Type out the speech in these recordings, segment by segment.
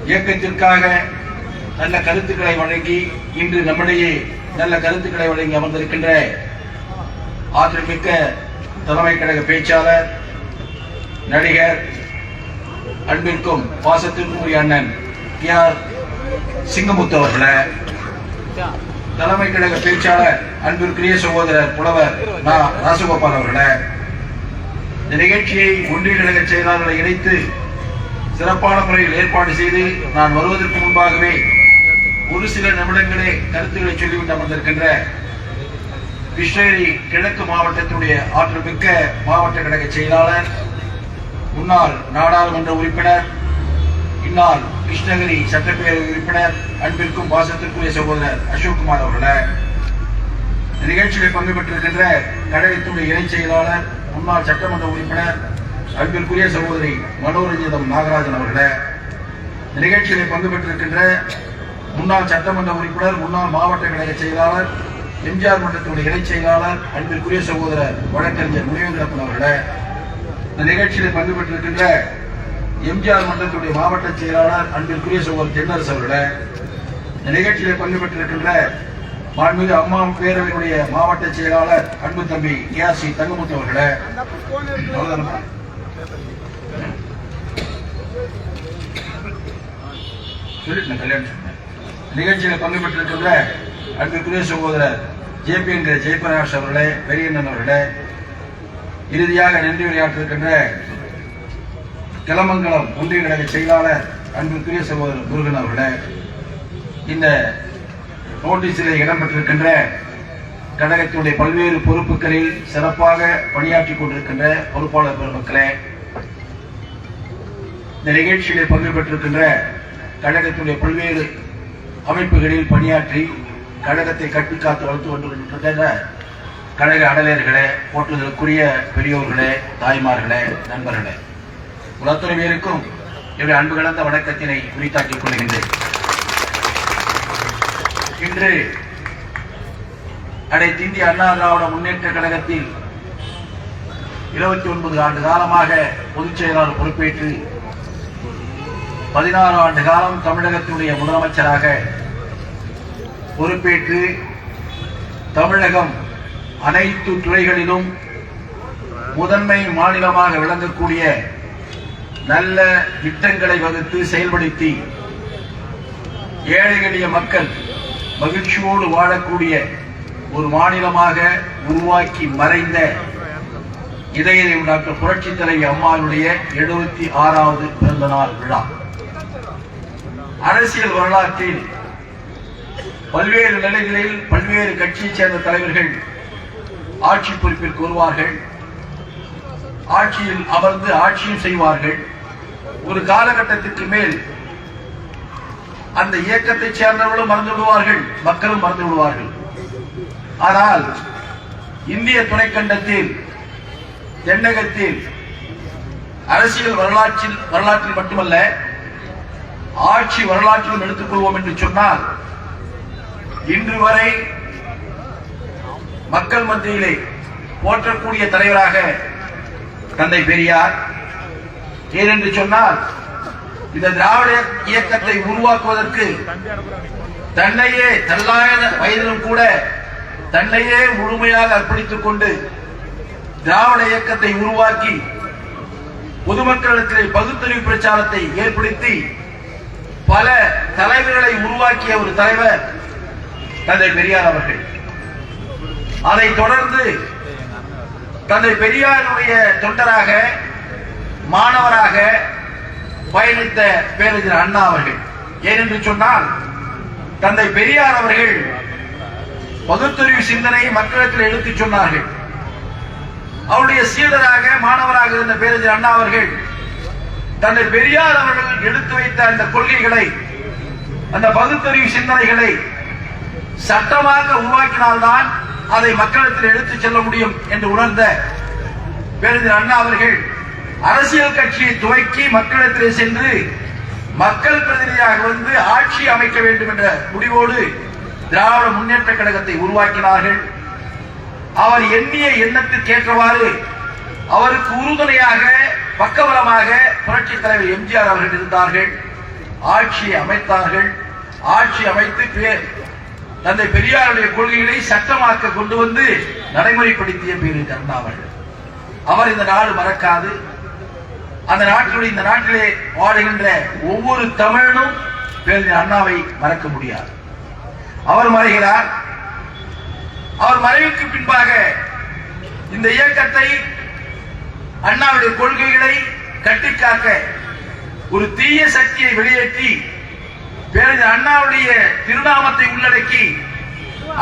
இயக்கத்திற்காக நல்ல கருத்துக்களை வழங்கி இன்று நம்மிடையே நல்ல கருத்துக்களை வழங்கி அமர்ந்திருக்கின்ற ஆற்றல்மிக்க தலைமை கழக பேச்சாளர், நடிகர், அன்பிற்கும் பாசத்திற்கும் உரிய அண்ணன் ஆர் சிங்கமுத்து அவர்களே, தலைமை கழக பேச்சாளர் அன்பிற்குரிய சகோதரர் புலவர் ராசகோபால் அவர்களே, இந்த நிகழ்ச்சியை ஒன்றிய கழக செயலாளர்களை இணைத்து சிறப்பான முறையில் ஏற்பாடு செய்து நான் வருவதற்கு முன்பாகவே ஒரு சில நிமிடங்களே கருத்துக்களை சொல்லிவிட்டு அமர்ந்திருக்கின்ற கிருஷ்ணகிரி கிழக்கு மாவட்டத்தினுடைய ஆற்றல் மிக்க மாவட்ட கழக செயலாளர், முன்னாள் நாடாளுமன்ற உறுப்பினர், இந்நாள் கிருஷ்ணகிரி சட்டப்பேரவை உறுப்பினர், அன்பிற்கும் பாசத்திற்குரிய சகோதரர் அசோக்குமார் அவர்களே, நிகழ்ச்சியில் பங்கு பெற்றிருக்கின்ற கழகத்தினுடைய இணைச் செயலாளர், முன்னாள் சட்டமன்ற உறுப்பினர், அன்பிற்குரிய சகோதரி மனோரஞ்சிதம் நாகராஜன் அவர்களே, நிகழ்ச்சியில் பங்கு பெற்றிருக்கின்ற முன்னாள் சட்டமன்ற உறுப்பினர், முன்னாள் மாவட்ட கழக செயலாளர், எம்ஜிஆர் மன்றத்தினுடைய இணைச் செயலாளர், அன்பிற்குரிய சகோதரர் வழக்கறிஞர் முனிவேந்திரப்பன் அவர்களே, இந்த நிகழ்ச்சியில் பங்கு பெற்றிருக்கின்ற எம்ஜிஆர் மன்றத்தினுடைய மாவட்ட செயலாளர், அன்பிற்குரிய சகோதரர் தென்னரசு அவர்களே, இந்த நிகழ்ச்சியில் பங்கு பெற்றிருக்கின்ற மாண்புமிகு அம்மா பேரவையினுடைய மாவட்ட செயலாளர், அன்பு தம்பி ARC தங்கமுத்து அவர்களே, நிகழ்ச்சியில் பங்கு பெற்றிருக்கின்ற அன்பிற்குரிய சகோதரர் JP என்கிற ஜெயபிரகாஷ் அவர்களே, பெரியண்ணன் அவர்களே, இறுதியாக நன்றி உரையாற்றிருக்கின்ற கிளமங்கலம் ஒன்றிய கழக செயலாளர், அன்பிற்குரிய சகோதரர் முருகன் அவர்களே, இந்த நோட்டீஸில் இடம்பெற்றிருக்கின்ற கழகத்தினுடைய பல்வேறு பொறுப்புகளில் சிறப்பாக பணியாற்றிக் கொண்டிருக்கின்ற பொறுப்பாளர் பெருமக்களே, இந்த நிகழ்ச்சியில் பங்கு பெற்றிருக்கின்ற கழகத்தினுடைய பல்வேறு அமைப்புகளில் பணியாற்றி கழகத்தை கட்டிக்காத்து வளர்த்து கொண்டிருக்கின்ற கழக அடலேர்களே, போற்றுதலுக்குரிய பெரியோர்களே, தாய்மார்களே, நண்பர்களே, அத்தனை பேருக்கும் என்னுடைய அன்பு கலந்த வணக்கத்தினை குறித்தாக்கிக் கொள்கின்றேன். இன்று அனைத்து இந்திய அண்ணா திராவிட முன்னேற்ற கழகத்தில் 29 ஆண்டு காலமாக பொதுச் செயலாளர் பொறுப்பேற்று 16 ஆண்டு காலம் தமிழகத்தினுடைய முதலமைச்சராக பொறுப்பேற்று தமிழகம் அனைத்து துறைகளிலும் முதன்மை மாநிலமாக விளங்கக்கூடிய நல்ல திட்டங்களை வகுத்து செயல்படுத்தி ஏழை எளிய மக்கள் மகிழ்ச்சியோடு வாழக்கூடிய ஒரு மாநிலமாக உருவாக்கி மறைந்த இதய டாக்டர் புரட்சி தலைவி அம்மாவுடைய 76வது பிறந்த நாள் விழா. அரசியல் வரலாற்றில் பல்வேறு நிலைகளில் பல்வேறு கட்சியைச் சேர்ந்த தலைவர்கள் ஆட்சி பொறுப்பிற்கு வருவார்கள், ஆட்சியில் அமர்ந்து ஆட்சியும் செய்வார்கள். ஒரு காலகட்டத்திற்கு மேல் அந்த இயக்கத்தைச் சேர்ந்தவர்களும் மறந்து விடுவார்கள், மக்களும் மறந்து விடுவார்கள். ஆனால் இந்திய துணைக்கண்டத்தில் தென்னகத்தில் அரசியல் வரலாற்றில் மட்டுமல்ல ஆட்சி வரலாற்றிலும் எடுத்துக்கொள்வோம் என்று சொன்னால் இன்று வரை மக்கள் மத்தியிலே போற்றக்கூடிய தலைவராக தந்தை பெரியார். ஏனென்று சொன்னால் இந்த திராவிட இயக்கத்தை உருவாக்குவதற்கு தன்னையே தள்ளாத வயதிலும் கூட தன்னையே முழுமையாக அர்ப்பணித்துக் கொண்டு திராவிட இயக்கத்தை உருவாக்கி பொதுமக்களிடத்திலே பகுத்தறிவு பிரச்சாரத்தை ஏற்படுத்தி பல தலைவர்களை உருவாக்கிய ஒரு தலைவர் தந்தை பெரியார் அவர்கள். அதைத் தொடர்ந்து தந்தை பெரியாருடைய தொண்டராக மாணவராக பயணித்த பேரறிஞர் அண்ணா அவர்கள். ஏனென்று சொன்னால் தந்தை பெரியார் அவர்கள் பகுத்தறிவு சிந்தனையை மக்களிடத்தில் எடுத்துச் சொன்னார்கள். அவருடைய சீடராக மாணவராக இருந்த பேரறிஞர் அண்ணா அவர்கள் தந்தை பெரியார் அவர்கள் எடுத்து வைத்த அந்த கொள்கைகளை, அந்த பகுத்தறிவு சிந்தனைகளை சட்டமாக உருவாக்கினால்தான் அதை மக்களிடத்தில் எடுத்துச் செல்ல முடியும் என்று உணர்ந்த பேரறிஞர் அண்ணா அவர்கள் அரசியல் கட்சியை துவக்கி மக்களிடத்திலே சென்று மக்கள் பிரதிநிதியாக வந்து ஆட்சி அமைக்க வேண்டும் என்ற முடிவோடு திராவிட முன்னேற்ற கழகத்தை உருவாக்கினார்கள். அவர் எண்ணிய எண்ணத்திற்கேற்றவாறு அவருக்கு உறுதுணையாக பக்கபலமாக புரட்சி தலைவர் எம்ஜிஆர் அவர்கள் இருந்தார்கள். ஆட்சியை அமைத்தார்கள். ஆட்சி அமைத்து தந்தை பெரியாருடைய கொள்கைகளை சட்டமாக்க கொண்டு வந்து நடைமுறைப்படுத்திய பேர் அண்ணா அவர்கள். அவர் இந்த நாடு மறக்காது. அந்த நாட்டினுடைய இந்த நாட்டிலே வாழுகின்ற ஒவ்வொரு தமிழனும் பேரறிஞர் அண்ணாவை மறக்க முடியாது. அவர் மறைகிறார். அவர் மறைவுக்கு பின்பாக இந்த இயக்கத்தை அண்ணாவுடைய கொள்கைகளை கட்டிக்காக்க ஒரு தீய சக்தியை வெளியேற்றி பேரறிஞர் அண்ணாவுடைய திருநாமத்தை உள்ளடக்கி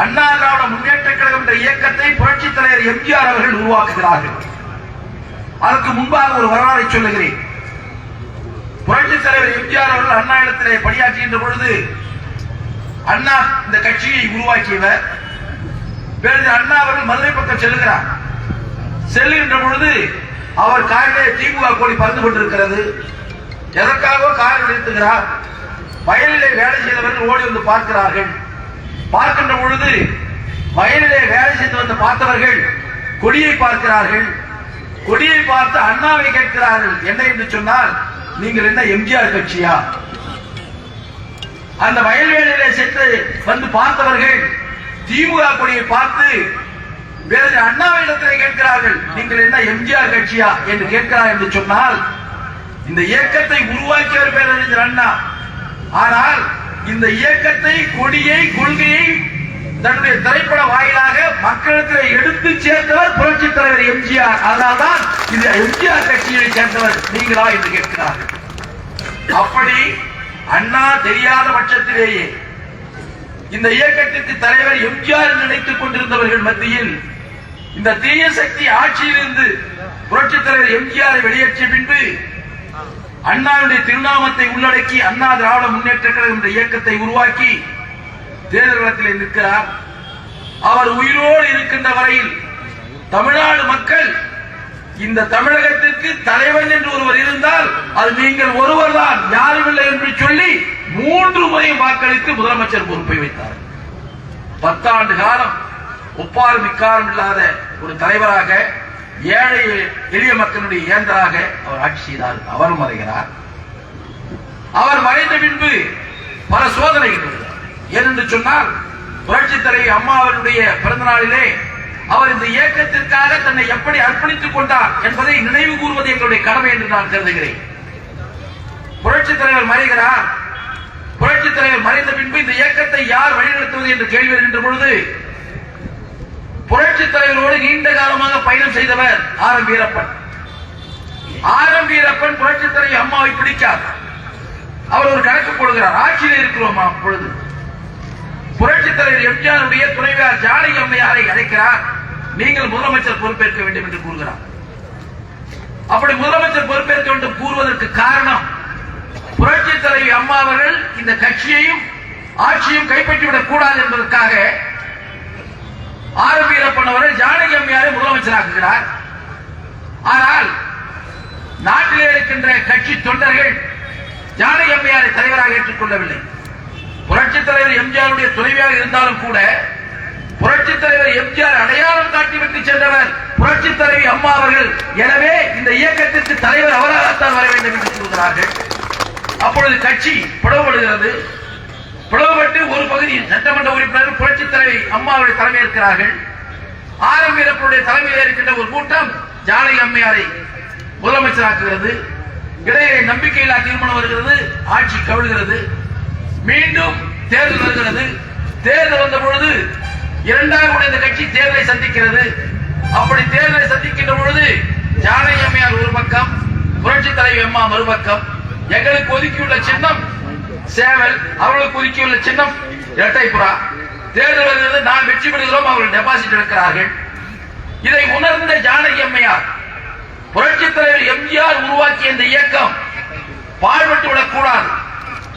அண்ணா திராவிட முன்னேற்ற கழகம் என்ற இயக்கத்தை புரட்சித் தலைவர் எம்ஜிஆர் அவர்கள் உருவாக்குகிறார்கள். அதற்கு முன்பாக ஒரு வரலாறை சொல்லுகிறேன். புரட்சித் தலைவர் எம்ஜிஆர் அவர்கள் அண்ணா இடத்திலே பணியாற்றுகின்ற பொழுது அண்ணா இந்த கட்சியை உருவாக்கியவர். பேரறிஞர் அண்ணா அவர்கள் மதுரை பக்கம் செல்லுகிறார். செல்லுகின்ற பொழுது அவர் காரிலே திமுக கொடி பறந்து கொண்டிருக்கிறது. எதற்காக காரில் நிறுத்துகிறார். வயலிலே வேலை செய்தவர்கள் ஓடி வந்து பார்க்கிறார்கள். பார்க்கின்ற பொழுது வயலிலே வேலை செய்து வந்து பார்த்தவர்கள் கொடியை பார்க்கிறார்கள். கொடியை பார்த்து அண்ணாவை கேட்கிறார்கள். என்ன என்று சொன்னால், நீங்கள் என்ன எம்ஜிஆர் கட்சியா? அந்த வயல்வேலையிலே சென்று வந்து பார்த்தவர்கள் திமுக கொடியை பார்த்து வேறு அண்ணாவிடத்திலே கேட்கிறார்கள், நீங்கள் என்ன எம்ஜிஆர் கட்சியா என்று கேட்கிறார் என்று சொன்னால், இந்த இயக்கத்தை உருவாக்கியவர் பேரறிஞர் அண்ணா. ஆனால் இந்த இயக்கத்தை, கொடியை, கொள்கையை தன்னுடைய திரைப்பட வாயிலாக மக்களிடத்தில் எடுத்து சேர்ந்தவர் புரட்சித் தலைவர் எம்ஜிஆர். அதனால்தான் இந்த எம்ஜிஆர் கட்சியை சேர்ந்தவர் நீங்களா என்று கேட்கிறார்கள். அப்படி அண்ணா தெரியாத பட்சத்திலேயே இந்த இயக்கத்திற்கு தலைவர் எம்ஜிஆர் நினைத்துக் கொண்டிருந்தவர்கள் மத்தியில் இந்த தீய சக்தி ஆட்சியிலிருந்து புரட்சித் தலைவர் எம்ஜிஆரை வெளியேற்றிய பின்பு அண்ணாவுடைய திருநாமத்தை உள்ளடக்கி அண்ணா திராவிட முன்னேற்ற கழகம் என்ற இயக்கத்தை உருவாக்கி தேர்தல் நிற்கிறார். அவர் உயிரோடு இருக்கின்ற வரையில் தமிழ்நாடு மக்கள் இந்த தமிழகத்திற்கு தலைவன் என்று ஒருவர் இருந்தால் அது நீங்கள் ஒருவர் தான், யாரும் இல்லை என்று சொல்லி 3 முறை வாக்களித்து முதலமைச்சர் பொறுப்பை வைத்தார். 10 ஆண்டு காலம் ஒப்பாறு மிக்காரம் இல்லாத ஒரு தலைவராக, ஏழை எளிய மக்களுடைய இயந்தராக அவர் ஆட்சி செய்தார். அவர் மறைகிறார். அவர் மறைந்த பின்பு பல சோதனைகள். ஏனென்று சொன்னால், புரட்சித் தலைவி அம்மா அவருடைய பிறந்த நாளிலே அவர் இந்த இயக்கத்திற்காக தன்னை எப்படி அர்ப்பணித்துக் கொண்டார் என்பதை நினைவு கூறுவது எங்களுடைய கடமை என்று நான் கருதுகிறேன். புரட்சித் தலைவர் மறைகிறார். புரட்சித் தலைவர் மறைந்த பின்பு இந்த இயக்கத்தை யார் வழிநடத்துவது என்று கேள்வி வருகின்ற பொழுது புரட்சித் தலைவரோடு நீண்ட காலமாக பயணம் செய்தவர் R M Veerappan. R M Veerappan புரட்சித் தலைவி அம்மாவை பிடிக்கார். அவர் ஒரு கணக்கு போடுகிறார். ஆட்சியில் இருக்கிறோம் அப்பொழுது புரட்சித் தலைவர் எம்ஜிஆருடைய துணைவியார் ஜானகி அம்மையாரை அழைக்கிறார். நீங்கள் முதலமைச்சர் பொறுப்பேற்க வேண்டும் என்று கூறுகிறார். அப்படி முதலமைச்சர் பொறுப்பேற்க வேண்டும் கூறுவதற்கு காரணம், புரட்சித் தலைவி அம்மா அவர்கள் இந்த கட்சியையும் ஆட்சியும் கைப்பற்றிவிடக் கூடாது என்பதற்காக ஆர் எம் வீரப்பன் அவர்கள் ஜானகி அம்மையாரை முதலமைச்சராக்குகிறார். ஆனால் நாட்டிலே இருக்கின்ற கட்சி தொண்டர்கள் ஜானகி அம்மையாரை தலைவராக ஏற்றுக்கொள்ளவில்லை. புரட்சித் தலைவர் எம்ஜிஆருடைய துணைவியாக இருந்தாலும் கூட புரட்சித் தலைவர் எம்ஜிஆர் அடையாளம் காட்டிவிட்டு சென்றவர் புரட்சித் தலைவி அம்மா அவர்கள். எனவே இந்த இயக்கத்திற்கு தலைவர் அவராகத்தான் வர வேண்டும் என்று கூறுகிறார்கள். அப்பொழுது கட்சி பிளவுபடுகிறது. பிளவுபட்டு ஒரு பகுதியில் சட்டமன்ற உறுப்பினர் புரட்சித் தலைவி அம்மா அவர்கள் தலைமையேற்கிறார்கள். ஆர் எம் வீரப்பனுடைய தலைமையில் இருக்கின்ற ஒரு கூட்டம் ஜானகி அம்மையாரை முதலமைச்சராக்குகிறது. இடையே நம்பிக்கையில்லா தீர்மானம் வருகிறது. ஆட்சி கவிழ்கிறது. மீண்டும் தேர்தல் வருகிறது. தேர்தல் வந்த பொழுது இரண்டாம் முறை இந்த கட்சி தேர்தலை சந்திக்கிறது. அப்படி தேர்தலை சந்திக்கின்ற பொழுது ஜானகி அம்மையார் ஒரு பக்கம், புரட்சித் தலைவி அம்மா மறுபக்கம். எங்களுக்கு ஒதுக்கியுள்ள சின்னம் சேவல், அவர்களுக்கு ஒதுக்கியுள்ள சின்னம் இரட்டைப்புறா. தேர்தல் வருகிறது. நாம் வெற்றி பெறுகிறோம், அவர்கள் டெபாசிட் எடுக்கிறார்கள். இதை உணர்ந்த ஜானகி அம்மையார் புரட்சித் தலைவர் எம்ஜிஆர் உருவாக்கிய இந்த இயக்கம் பாழ்பட்டு விடக்கூடாது,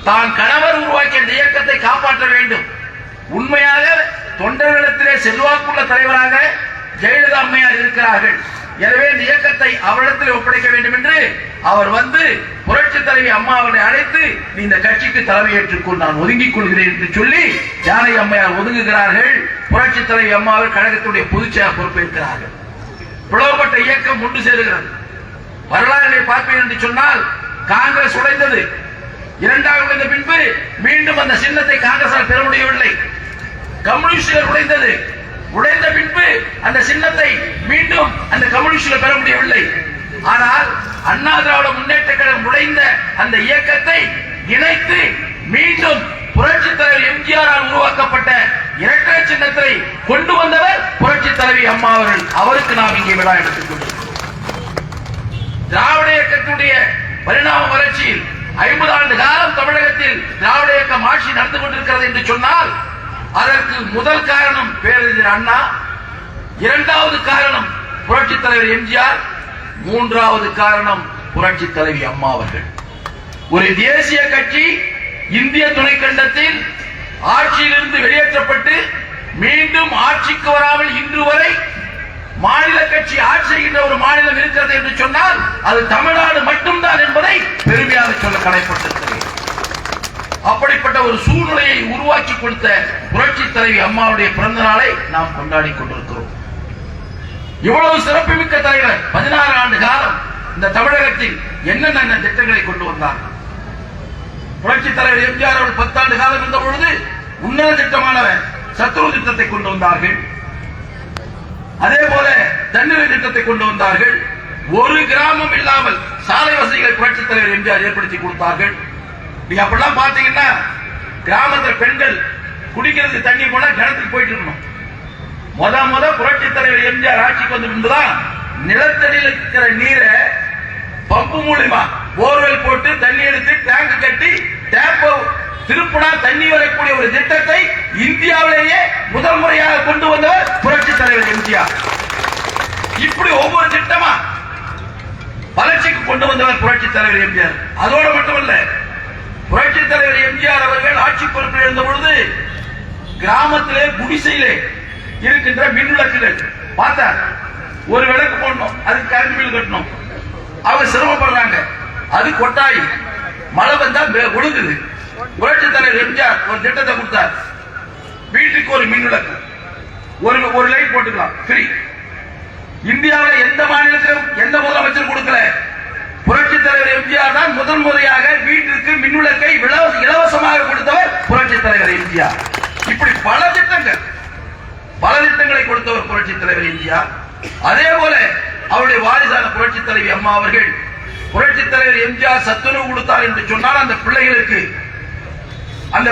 தான் கணவர் உருவாக்கிய இந்த இயக்கத்தை காப்பாற்ற வேண்டும். உண்மையாக தொண்டர்களிடத்திலே செல்வாக்குள்ள தலைவராக ஜெயலலிதா அம்மையார் இருக்கிறார்கள். எனவே இந்த இயக்கத்தை அவரிடத்தில் ஒப்படைக்க வேண்டும் என்று அவர் வந்து புரட்சித் தலைவி அம்மா அவர்களை அழைத்து, நீ இந்த கட்சிக்கு தலைமையேற்றுக்கொள், நான் ஒதுங்கிக் கொள்கிறேன் என்று சொல்லி ஜானகி அம்மையார் ஒதுங்குகிறார்கள். புரட்சித் தலைவி அம்மா அவர் கழகத்துடைய பொதுச்செயலாளர் பொறுப்பேற்கிறார்கள். பிளவுபட்ட இயக்கம் ஒன்று சேருகிறது. வரலாறுகளை பார்ப்பேன் என்று சொன்னால், காங்கிரஸ் உடைந்தது. இரண்டாக உடைந்த பின்பு மீண்டும் அந்த சின்னத்தை காங்கிரசால் பெற முடியவில்லை. கம்யூனிஸ்டுகள் உடைந்தது. உடைந்த பின்பு அந்த சின்னத்தை மீண்டும் அந்த கம்யூனிஸ்டுகள் பெற முடியவில்லை. ஆனால் அண்ணா திராவிட முன்னேற்ற கழகம் உடைந்த அந்த இயக்கத்தை இணைத்து மீண்டும் புரட்சி தலைவர் எம்ஜிஆரால் உருவாக்கப்பட்ட இரட்டை சின்னத்தை கொண்டு வந்தவர் புரட்சி தலைவி அம்மா அவர்கள். அவருக்கு நாம் இங்கே விழா எடுத்துக் கொண்டிருக்கிறோம். திராவிட இயக்கத்துடைய பரிணாம வளர்ச்சியில் 50 ஆண்டு காலம் தமிழகத்தில் திராவிட இயக்கம் ஆட்சி நடந்து கொண்டிருக்கிறது என்று சொன்னால் அதற்கு முதல் காரணம் பேரறிஞர் அண்ணா, இரண்டாவது காரணம் புரட்சி தலைவர் எம்ஜிஆர், மூன்றாவது காரணம் புரட்சி தலைவி அம்மா அவர்கள். ஒரு தேசிய கட்சி இந்திய துணைக்கண்டத்தில் ஆட்சியிலிருந்து வெளியேற்றப்பட்டு மீண்டும் ஆட்சிக்கு வராமல் இன்று வரை மாநில கட்சி ஆட்சி செய்கின்ற ஒரு மாநிலம் இருக்கிறது என்று சொன்னால் அது தமிழ்நாடு மட்டும்தான் என்பதை பெருமையாக சொல்ல கடமைப்பட்டிருக்கிறேன். அப்படிப்பட்ட ஒரு சூழ்நிலையை உருவாக்கி கொடுத்த புரட்சி தலைவி அம்மாவுடைய பிறந்த நாளை நாம் கொண்டாடி கொண்டிருக்கிறோம். இவ்வளவு சிறப்புமிக்க தலைவர் 16 ஆண்டு காலம் இந்த தமிழகத்தில் என்னென்ன திட்டங்களை கொண்டு வந்தார். புரட்சி தலைவர் எம்ஜிஆர் அவர்கள் 10 ஆண்டு காலம் இருந்த பொழுது உன்னத திட்டமான சத்துணவு திட்டத்தை கொண்டு வந்தார்கள். அதே போல தண்ணீர் திட்டத்தை கொண்டு வந்தார்கள். ஒரு கிராமம் இல்லாமல் சாலை வசதிகளை புரட்சி தலைவர் எம்ஜிஆர் ஏற்படுத்தி கொடுத்தார்கள். நீங்க அப்படிலாம் பாத்தீங்கன்னா கிராமத்தில் பெண்கள் குடிக்கிறதுக்கு தண்ணி போனா கிணத்துக்கு போயிட்டு இருக்கணும். முத புரட்சி தலைவர் எம்ஜிஆர் ஆட்சிக்கு வந்து பின்புதான் நிலத்தடியில் இருக்கிற நீரை பம்பு மூலமா போர்வெல் போட்டு தண்ணி எடுத்து டேங்க் கட்டி டேப் திருப்பணா தண்ணி வரக்கூடிய ஒரு திட்டத்தை இந்தியாவிலேயே முதல் முறையாக கொண்டு வந்தவர் புரட்சி தலைவர் எம்ஜிஆர். இப்படி ஒவ்வொரு திட்டமா வளர்ச்சிக்கு கொண்டு வந்தவர் புரட்சி தலைவர் எம்ஜிஆர். அதோடு மட்டுமல்ல, புரட்சி தலைவர் எம்ஜிஆர் அவர்கள் ஆட்சி பொறுப்பில் இருந்த பொழுது கிராமத்திலே குடிசையிலே இருக்கின்ற மின் விளக்குகள் பார்த்தா ஒரு விளக்கு போடணும், அதுக்கு கரண்ட் பில் கட்டணும். அவங்க சிரமப்படுறாங்க. அது கொட்டாய், மழை வந்தா ஒழுங்குது. புரட்சி தலைவர் எம்ஜிஆர் ஒரு திட்டத்தை கொடுத்தார். வீட்டுக்கு ஒரு மின் விளக்கு, ஒரு லைட் போட்டுக்கலாம் ஃப்ரீ. இந்தியாவில் எந்த மாநிலத்திலும் எந்த முதலமைச்சர் கொடுக்கல. புரட்சி தலைவர் எம்ஜிஆர் தான் முதல் முறையாக வீட்டிற்கு மின் விளக்கை இலவசமாக கொடுத்தவர் புரட்சி தலைவர் எம்ஜிஆர். இப்படி பல திட்டங்களை கொடுத்தவர் புரட்சி தலைவர் எம்ஜிஆர். அதே போல அவருடைய வாரிசான புரட்சி தலைவி அம்மா அவர்கள் புரட்சி தலைவர் எம்ஜிஆர் சத்துணவு கொடுத்தார் என்று சொன்னால் அந்த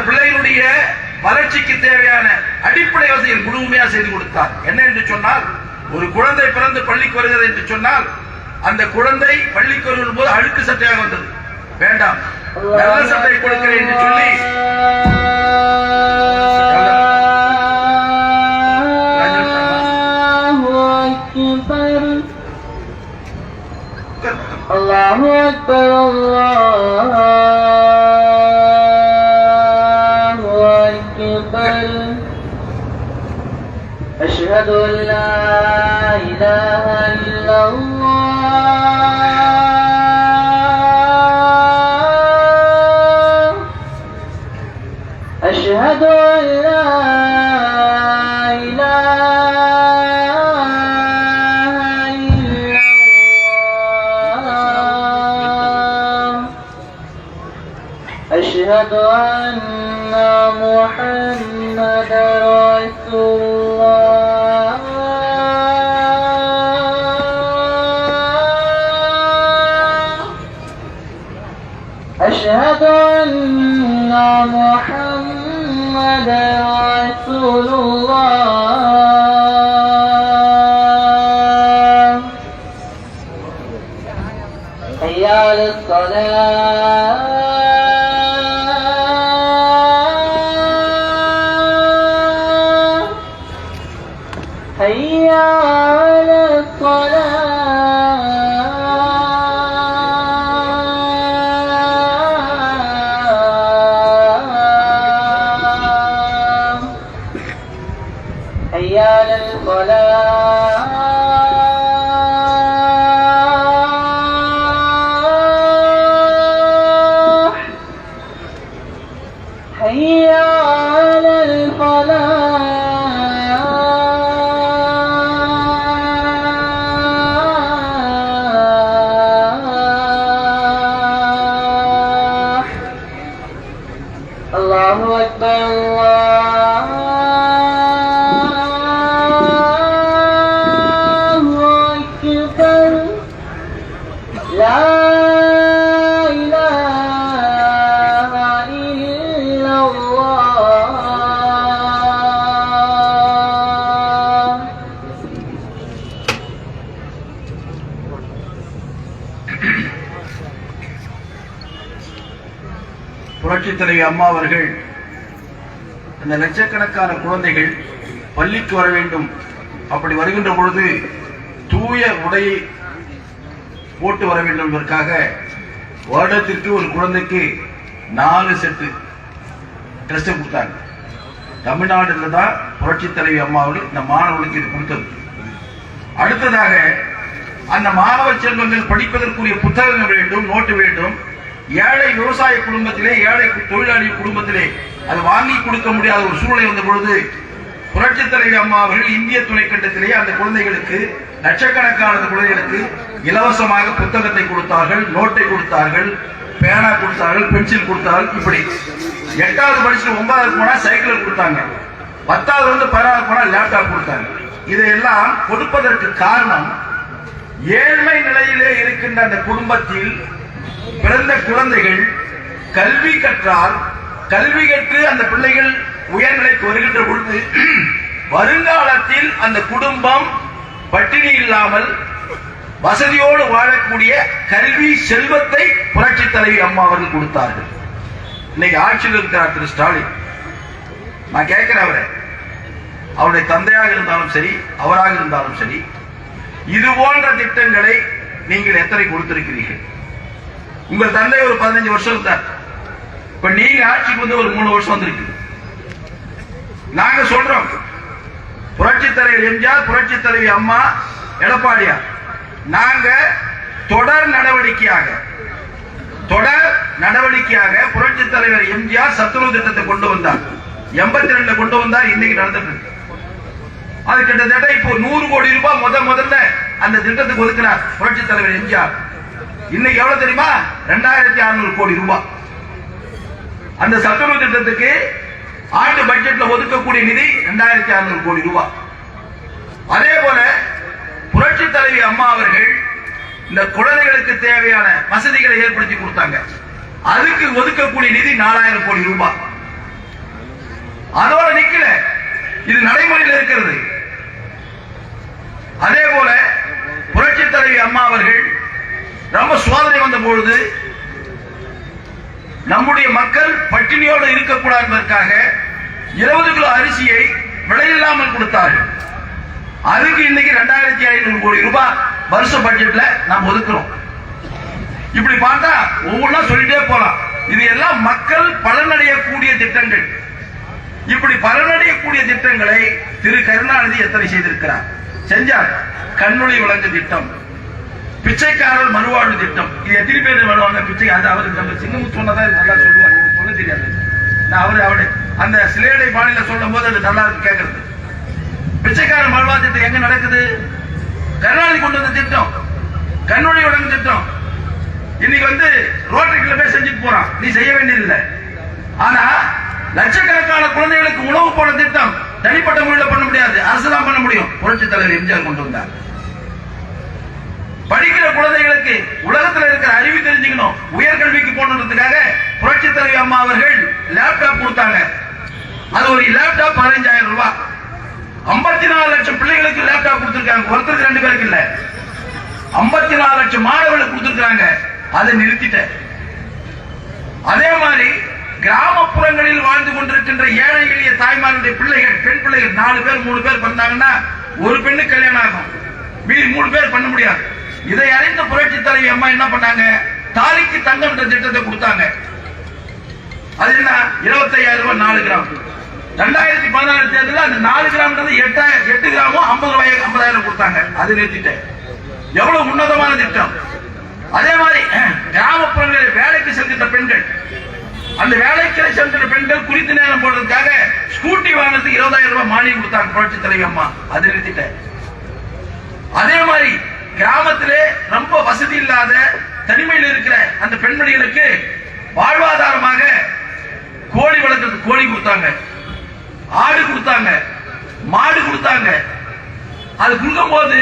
பிள்ளைகளுடைய வளர்ச்சிக்கு தேவையான அடிப்படை வசதிகள் முழுமையா செய்து கொடுத்தார். என்ன என்று சொன்னால், ஒரு குழந்தை பிறந்து பள்ளிக்கு வருகிறது என்று சொன்னால் அந்த குழந்தை பள்ளிக்கு வருகிற போது அழுக்கு சட்டையாக வந்தது, வேண்டாம் நல்ல சட்டை கொடுக்கிறேன் என்று சொல்லி الله أكبر الله أكبر أشهد أن لا إله إلا الله أشهد أن لا أشهد أن محمد رسول الله أشهد أن محمد رسول الله حي على الصلاة حي على الصلاة حي الله أكبر الله أكبر لا إله إلا الله. புரட்சித் தலைவி அம்மா அவர்கள் அந்த லட்சக்கணக்கான குழந்தைகள் பள்ளிக்கு வர வேண்டும், அப்படி வருகின்ற பொழுது தூய உடையை போட்டு வர வேண்டும் என்பதற்காக வருடத்திற்கு ஒரு குழந்தைக்கு 4 செட்டு ட்ரெஸ் கொடுத்தாங்க. தமிழ்நாடுல தான் புரட்சித் தலைவி அம்மா அவர்கள் இந்த மாணவர்களுக்கு இது கொடுத்தது. அடுத்ததாக அந்த மாணவ செல்வங்கள் படிப்பதற்குரிய புத்தகங்கள் வேண்டும், நோட்டு வேண்டும். ஏழை விவசாய குடும்பத்திலே, ஏழை தொழிலாளி குடும்பத்திலே அது வாங்கி கொடுக்க முடியாத ஒரு சூழ்நிலை வந்த பொழுது புரட்சித் தலைவி அம்மா அவர்கள் இந்திய துணைக்கண்டத்திலே அந்த குழந்தைகளுக்கு, லட்சக்கணக்கான குழந்தைகளுக்கு இலவசமாக புத்தகத்தை கொடுத்தார்கள், நோட்டை கொடுத்தார்கள், பேனா கொடுத்தார்கள், பென்சில் கொடுத்தார்கள். இப்படி 8வது படிச்சு 9வது போனா சைக்கிள் கொடுத்தாங்க, 10வது 16வது போனா லேப்டாப் கொடுத்தாங்க. இதையெல்லாம் கொடுப்பதற்கு காரணம் ஏழ்மை நிலையிலே இருக்கின்ற அந்த குடும்பத்தில் பிறந்த குழந்தைகள் கல்வி கற்றால், கல்வி கற்று அந்த பிள்ளைகள் உயர்நிலைக்கு வருகின்ற பொழுது வருங்காலத்தில் அந்த குடும்பம் பட்டினி இல்லாமல் வசதியோடு வாழக்கூடிய கல்வி செல்வத்தை புரட்சித் தலைவி அம்மா அவர்கள் கொடுத்தார்கள். இன்னைக்கு ஆட்சியில் இருக்கிறார் திரு ஸ்டாலின். நான் கேட்கிறேன், அவருடைய தந்தையாக இருந்தாலும் சரி, அவராக இருந்தாலும் சரி, இது போன்ற திட்டங்களை நீங்கள் எத்தனை கொடுத்திருக்கிறீர்கள்? உங்கள் தந்தை ஒரு 15 வருஷம் இருந்தார், இப்ப நீங்க ஆட்சிக்கு வந்து ஒரு 3 வருஷம் வந்திருக்கு. நாங்க சொல்றோம், புரட்சித் தலைவர் எம்ஜிஆர், புரட்சித் தலைவி அம்மா, எடப்பாடியார், நாங்க தொடர் நடவடிக்கையாக புரட்சித் தலைவர் எம்ஜிஆர் சத்துணவு திட்டத்தை கொண்டு வந்தார், 82 கொண்டு வந்தார். இன்னைக்கு நடந்துட்டு இருக்கு. அது கிட்டத்தட்ட இப்போ 100 கோடி ரூபாய் முதல்ல அந்த திட்டத்துக்கு ஒதுக்கினார் புரட்சித் தலைவர் எம்ஜிஆர். இன்னைக்கு எவ்வளவு தெரியுமா? 2600 கோடி ரூபாய். அந்த சத்துணவு திட்டத்துக்கு ஆண்டு பட்ஜெட்ல ஒதுக்கக்கூடிய நிதி 2600 கோடி ரூபாய். அதே போல புரட்சித் தலைவி அம்மா அவர்கள் இந்த குழந்தைகளுக்கு தேவையான வசதிகளை ஏற்படுத்தி கொடுத்தாங்க. அதுக்கு ஒதுக்கக்கூடிய நிதி 4000 கோடி ரூபாய். அதோட நிக்கல, இது நடைமுறையில் இருக்கிறது. அதே போல புரட்சித் தலைவி அம்மா அவர்கள் ரொம்ப சோதனை வந்த பொழுது நம்முடைய மக்கள் பட்டினியோடு இருக்கக்கூடாது என்பதற்காக 20 கிலோ அரிசியை விலையில்லாமல் கொடுத்தார்கள். அதுக்கு இன்னைக்கு 2500 கோடி ரூபாய் வருஷ பட்ஜெட்ல நாம் ஒதுக்குறோம். இப்படி பார்த்தா ஒவ்வொன்றா சொல்லிட்டே போலாம். இது எல்லாம் மக்கள் பலனடையக்கூடிய திட்டங்கள். இப்படி பலனடையக்கூடிய திட்டங்களை திரு கருணாநிதி எத்தனை செய்திருக்கிறார்? செஞ்சார். கண்ணொளி வழங்கு திட்டம், பிச்சைக்காரர் மறுவாழ்வு திட்டம். இது எத்தனை பேர் வருவாங்க பிச்சை? அது அவருக்கு நம்ம சிங்கமுத்து சொன்னதான் நல்லா சொல்லுவாங்க, சொல்ல தெரியாது. நான் அவரு அந்த சிலேடை பாணியில சொல்லும் போது அது நல்லா இருக்கு கேட்கறது. பிச்சைக்காரர் மறுவாழ்வு திட்டம் எங்க நடக்குது? கருணாநிதி கொண்டு வந்த திட்டம், கண்ணொளி வழங்கு திட்டம். இன்னைக்கு ரோட்டரி கிளப்பே செஞ்சுட்டு போறான், நீ செய்ய வேண்டியதில்லை. ஆனா லட்சக்கணக்கான குழந்தைகளுக்கு உணவு போன திட்டம் தனிப்பட்ட முறையில் பண்ண முடியாது, அரசுதான் பண்ண முடியும். புரட்சித் தலைவர் எம்ஜிஆர் கொண்டு வந்தார். படிக்கிற குழந்தைகளுக்கு உலகத்தில் இருக்கிற அறிவு தெரிஞ்சுக்கணும், உயர்கல்விக்கு போனதுக்காக புரட்சித் தலைவி அம்மா அவர்கள் லேப்டாப் கொடுத்தாங்க. அது ஒரு லேப்டாப் 15000 ரூபாய். 54 லட்சம் பிள்ளைகளுக்கு லேப்டாப் கொடுத்திருக்காங்க. ஒருத்தருக்கு 2 பேருக்கு இல்ல, 54 லட்சம் மாணவர்களுக்கு கொடுத்திருக்காங்க. அதை நிறுத்திட்டேன். அதே மாதிரி கிராமப்புறங்களில் வாழ்ந்து கொண்டிருக்கின்ற ஏழை எளிய தாய்மார்களுடைய பிள்ளைகள், பெண் பிள்ளைகள் 4 பேர் 3 பேர் பண்ணாங்கன்னா ஒரு பெண்ணுக்கு கல்யாணம் ஆகும், மீதி 3 பேர் பண்ண முடியாது. இதை அறிந்த புரட்சித் தலைவி அம்மா என்ன பண்ணாங்க? தாலிக்கு தங்கம் என்ற திட்டத்தை கொடுத்தாங்க. அது என்ன? 25000 ரூபாய் 4 கிராம். 2016 தேர்தலில் அந்த 4 கிராம் 8 கிராமோ 50,000 கொடுத்தாங்க. அது நிறுத்திட்டேன். எவ்வளவு உன்னதமான திட்டம். அதே மாதிரி கிராமப்புறங்களில் வேலைக்கு செல்கின்ற பெண்கள், அந்த வேலைக்கு சென்ற பெண்கள் குறித்த நேரம் போடுறதுக்காக ஸ்கூட்டி வாங்குறதுக்கு 20,000 ரூபாய் மானியம் கொடுத்தாங்க புரட்சித் தலைவி அம்மா. அதை நிறுத்திட்டேன். அதே மாதிரி கிராமத்திலே ரொம்ப வசதி இல்லாத தனிமையில் இருக்கிற அந்த பெண்மணிகளுக்கு வாழ்வாதாரமாக கோழி வளர்க்கறது, வருஷத்துக்கு கோழி கொடுத்தாங்க, ஆடு கொடுத்தாங்க, மாடு கொடுத்தாங்க. அது கொடுக்கும் போது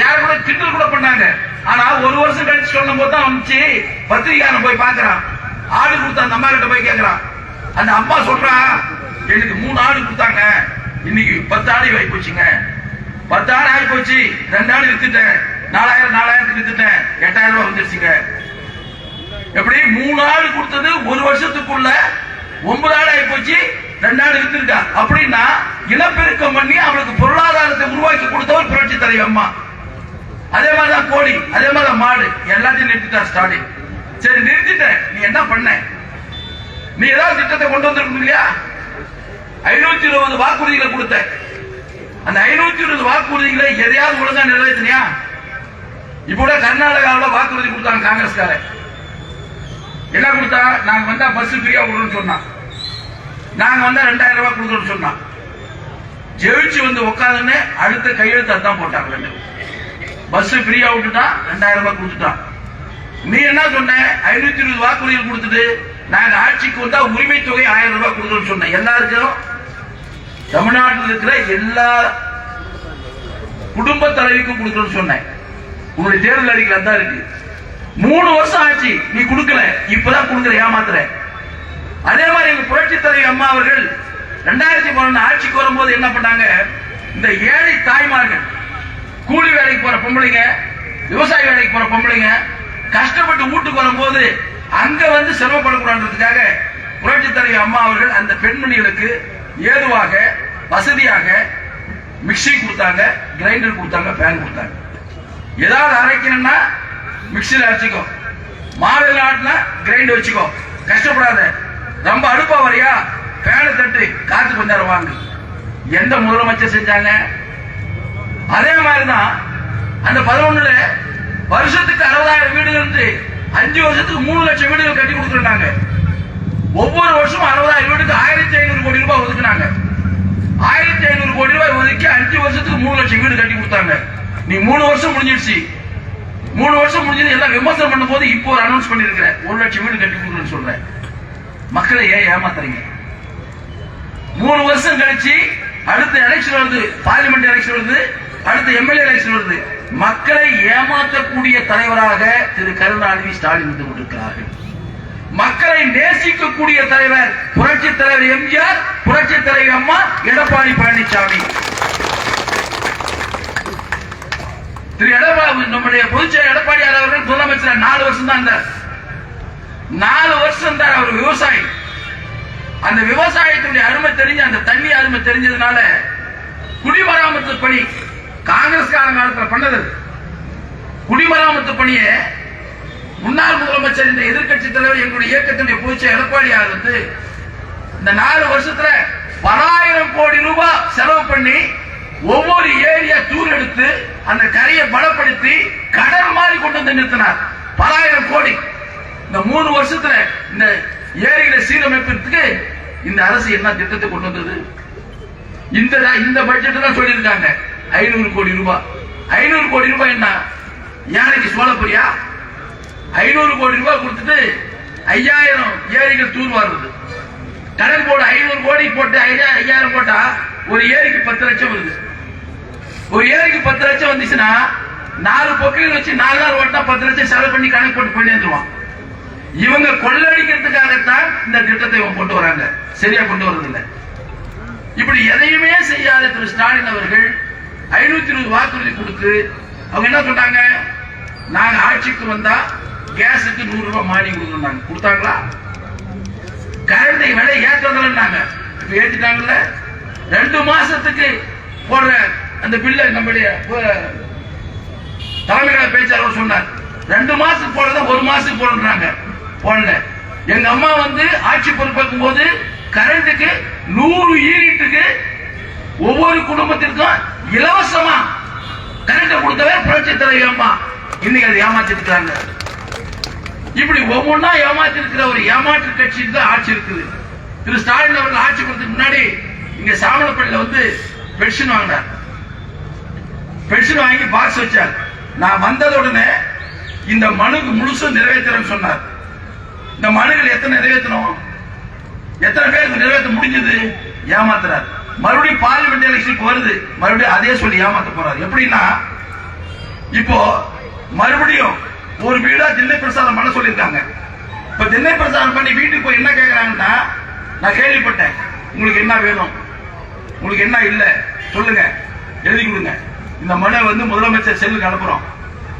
யார கூட கிண்டல் கூட பண்ணாங்க. ஆனா ஒரு வருஷம் கழிச்சு சொல்லும் போது தான் வந்துச்சு, பத்திரிகையாளன் போய் பாக்குறான், ஆடு கொடுத்த அந்த அம்மா கிட்ட போய் கேட்கிறான். அந்த அம்மா சொல்றா, எனக்கு 3 ஆடு கொடுத்தாங்க, இன்னைக்கு 10 ஆடு ஆகி போச்சுங்க. 10 ஆடு ஆகி போச்சு, 2 ஆடு வித்துட்டேன், 4000 வித்துட்டேன், 8000 ரூபாய் வந்துருச்சுங்க. எப்படி 3 ஆடு கொடுத்தது ஒரு வருஷத்துக்குள்ள 9 ஆடு ஆகி போச்சு, 2 ஆடு வித்துருக்கா. அப்படின்னா இனப்பெருக்கம் பண்ணி அவளுக்கு பொருளாதாரத்தை உருவாக்கி கொடுத்தவர் புரட்சி தலைவி அம்மா. அதே மாதிரிதான் கோழி, அதே மாதிரிதான் மாடு, எல்லாத்தையும் நிறுத்திட்டார் ஸ்டாலின். சரி நிறுத்திட்ட, நீ என்ன பண்ண? நீ ஏதாவது திட்டத்தை கொண்டு வந்திருக்கணும் இல்லையா? 520 வாக்குறுதிகளை கொடுத்த. அந்த 520 வாக்குறுதிகளை எதையாவது ஒழுங்கா நிறைவேற்றினியா? இப்ப கூட கர்நாடகாவில் வாக்குறுதி கொடுத்தாங்க காங்கிரஸ்கார. என்ன கொடுத்தா? நாங்க வந்தா பஸ் ஃப்ரீயா கொடுக்கணும்னு சொன்னான், நாங்க வந்தா 2000 ரூபாய் கொடுக்கணும்னு சொன்னான். ஜெயிச்சு வந்து உட்காந்துன்னு அடுத்த கையெழுத்து அதான் போட்டாங்க. பஸ் ஃப்ரீயா விட்டுட்டான், 2000 ரூபாய் கொடுத்துட்டான். நீ என்ன சொன்ன? 520 வாக்குறுதிகள் கொடுத்துட்டு நாங்க ஆட்சிக்கு வந்தா உரிமை தொகை 1000 ரூபாய் கொடுக்கணும்னு சொன்னேன். எல்லாருக்கும், தமிழ்நாட்டில் இருக்கிற எல்லா குடும்ப தலைவிக்கும் கொடுக்கணும்னு சொன்னேன். உங்களுடைய தேர்தல் அறிக்கை அதான் இருக்கு. 3 வருஷம் ஆச்சு, நீ கொடுக்கல, இப்பதான் கொடுக்குற, ஏமாத்துற. அதே மாதிரி எங்க புரட்சி தலைவி அம்மா அவர்கள் 2012 ஆட்சிக்கு வரும்போது என்ன பண்ணாங்க? இந்த ஏழை தாய்மார்கள், கூலி வேலைக்கு போற பொம்பளைங்க, விவசாய வேலைக்கு போற பொம்பளைங்க கஷ்டப்பட்டு வீட்டுக்கு வரும்போது அங்க வந்து சிரமப்படக்கூடாதுக்காக புரட்சி தலைவி அம்மா அவர்கள் அந்த பெண்மணிகளுக்கு ஏதுவாக வசதியாக மிக்சி கொடுத்தாங்க, கிரைண்டர் கொடுத்தாங்க, ஃபேன் கொடுத்தாங்க. ஏதாவது அரைக்கணும்னா மிக்சியில் அரைச்சிக்கோ, மாடல் ஆட்டினா கிரைண்டர் வச்சுக்கோ, கஷ்டப்படாத. ரொம்ப அடுப்பா வரையா, ஃபேனை தட்டு, காத்து கொஞ்ச நேரம் வாங்கு. எந்த முதலமைச்சர் செஞ்சாங்க? அதே மாதிரிதான் அந்த 11ல வருஷத்துக்கு 60,000 வீடுகள், 5 வருஷத்துக்கு 3 லட்சம் வீடுகள் கட்டி கொடுத்துருந்தாங்க. ஒவ்வொரு வருஷமும் 60,000 வீடுக்கு 1500 கோடி ரூபாய் ஒதுக்குனாங்க. 1500 கோடி ரூபாய் ஒதுக்கி 5 வருஷத்துக்கு 3 லட்சம் வீடு கட்டி கொடுத்தாங்க. நீ 3 வருஷம் முடிஞ்சிருச்சு, 3 வருஷம் முடிஞ்சது எல்லாம் விமர்சனம் பண்ணும் போது இப்போ ஒரு அனௌன்ஸ் பண்ணிருக்கிற 1 லட்சம் வீடு கட்டி கொடுக்கணும்னு சொல்றேன். மக்களை ஏன் ஏமாத்துறீங்க? 3 வருஷம் கழிச்சு அடுத்த எலெக்ஷன் வருது, பார்லிமெண்ட் எலெக்ஷன் வருது, அடுத்த எம்எல்ஏ எலெக்ஷன் வருது. மக்களை ஏமாற்றக்கூடிய தலைவராக திரு கருணாநிதி ஸ்டாலின் இருந்து கொண்டிருக்கிறார்கள். மக்களை நேசிக்கக்கூடிய தலைவர் புரட்சி தலைவர் எம்ஜிஆர், புரட்சி தலைவி அம்மா எடப்பாடி பழனிசாமி. திரு எடப்பாடி, நம்முடைய பொதுச்செயலர் எடப்பாடியார் அவர்கள் முதலமைச்சர் 4 வருஷம் தான் இருந்தார். 4 வருஷம் தான் அவர் விவசாயி. அந்த விவசாயத்துடைய அருமை தெரிஞ்சு, அந்த தண்ணி அருமை தெரிஞ்சதுனால குடிமராமத்து பணி காங்கிரஸ் காலத்தில் பண்ணது. குடிமராமத்து பணியை முன்னாள் முதலமைச்சர், இந்த எதிர்கட்சி தலைவர், எங்களுடைய இயக்கத்தினுடைய பொதுச்செயலர் எடப்பாடியார் வந்து இந்த 4 வருஷத்துல 10,000 கோடி ரூபாய் செலவு பண்ணி ஒவ்வொரு ஏரியா தூர் எடுத்து அந்த கரையை பலப்படுத்தி கடல் மாதிரி கொண்டு வந்து நிறுத்தினார். 10,000 கோடி. இந்த 3 வருஷத்துல இந்த ஏரிகளை சீரமைப்பதற்கு இந்த அரசு என்ன திட்டத்தை கொண்டு வந்தது? இந்த பட்ஜெட் தான் சொல்லியிருக்காங்க 500 கோடி ரூபாய். 500 கோடி ரூபாய் என்ன யானைக்கு சோழப்பரியா? 500 கோடி ரூபாய் கொடுத்துட்டு 5000 ஏரிகள் தூர் வருது. கணக்கு போடு, 500 கோடி போட்டு 5000 போட்டா ஒரு ஏரிக்கு 10 லட்சம் வருது. ஒரு ஏரிக்கு 10 லட்சம் வந்துச்சுன்னா 4 பொக்கையில் வச்சு 4 நாள் ஓட்டா 10 லட்சம் செலவு பண்ணி கணக்கு போட்டு பண்ணிடுவான். இவங்க கொள்ளடிக்கிறதுக்காகத்தான் இந்த திட்டத்தை கொண்டு வராங்க, சரியா கொண்டு வரதில்லை. இப்படி எதையுமே செய்யாத திரு ஸ்டாலின் அவர்கள் 520 வாக்குறுதி கொடுத்து அவங்க என்ன சொன்னாங்க? நாங்க ஆட்சிக்கு வந்தா கேஸுக்கு 100 ரூபாய் மானியம் கொடுக்கணும். கொடுத்தாங்களா? கரண்ட் விலை ஏற்றதுலன்னாங்க, இப்ப ஏற்றிட்டாங்கல்ல. 2 மாசத்துக்கு போடுற அந்த பில்லை நம்முடைய தலைமையில பேச்சாளர் சொன்னார். 2 மாசத்துக்கு போடுறத 1 மாசத்துக்கு போடுறாங்க. போடல. எங்க அம்மா வந்து ஆட்சி பொறுப்பேற்கும் போது கரண்ட்டுக்கு 100 யூனிட்டுக்கு ஒவ்வொரு குடும்பத்திற்கும் இலவசமா கரண்ட் கொடுத்தவர் புரட்சி தலைவி அம்மா. இன்னைக்கு அதை ஏமாத்திருக்காங்க. இப்படி ஒவ்வொன்னா ஏமாத்திருக்கிற ஒரு ஏமாற்று கட்சிக்கு தான் ஆட்சி இருக்குது. திரு ஸ்டாலின் அவர்கள் ஆட்சி கொடுத்ததுக்கு முன்னாடி இங்க சாமலப்பள்ளியில வந்து பென்ஷன் வாங்கினார். பென்ஷன் வாங்கி பாக்ஸ் வச்சார். நான் வந்தத உடனே இந்த மனுக்கு முழுசும் நிறைவேற்றுறேன்னு சொன்னார். இந்த மனுகள் எத்தனை நிறைவேற்றணும்? எத்தனை பேருக்கு நிறைவேற்ற முடிஞ்சது? ஏமாத்துறாரு. மறுபடியும் பார்லிமெண்ட் எலெக்ஷனுக்கு வருது, மறுபடியும் அதே சொல்லி ஏமாத்த போறாரு. எப்படின்னா, இப்போ மறுபடியும் ஒரு வீடா திண்ணை பிரசாதம் பண்ண சொல்லியிருக்காங்க. இப்ப திண்ணை பிரசாதம் பண்ணி வீட்டுக்கு போய் என்ன கேட்கறாங்கன்னா, நான் கேள்விப்பட்டேன், உங்களுக்கு என்ன வேணும், உங்களுக்கு என்ன இல்ல சொல்லுங்க, எழுதி கொடுங்க. இந்த மனை வந்து முதலமைச்சர் செல்லுக்கு அனுப்புறோம்.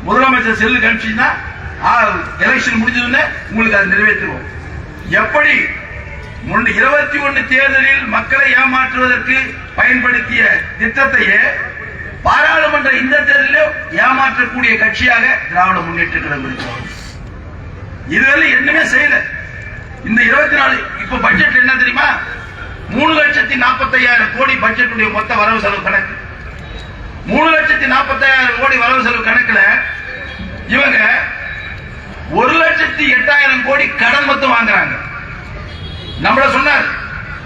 முதலமைச்சர் செல்லுக்கு அனுப்பிச்சீங்கன்னா எலெக்ஷன் முடிஞ்சதுன்னு உங்களுக்கு அதை நிறைவேற்றுவோம். எப்படி 21 தேர்தலில் மக்களை ஏமாற்றுவதற்கு பயன்படுத்திய திட்டத்தையே பாராளுமன்ற இந்த தேர்தலில் ஏமாற்றக்கூடிய கட்சியாக திராவிட முன்னேற்ற கழகம் இருக்கிறது. இதுவரை என்னமே செய்யல. இந்த 24 இப்ப பட்ஜெட் என்ன தெரியுமா? 3,40,000 கோடி பட்ஜெட்டுடைய மொத்த வரவு செலவு கணக்கு. 3,40,000 கோடி வரவு செலவு கணக்குல இவங்க 1,08,000 கோடி கடன் மொத்தம் வாங்குறாங்க. நம்மள சொன்னார்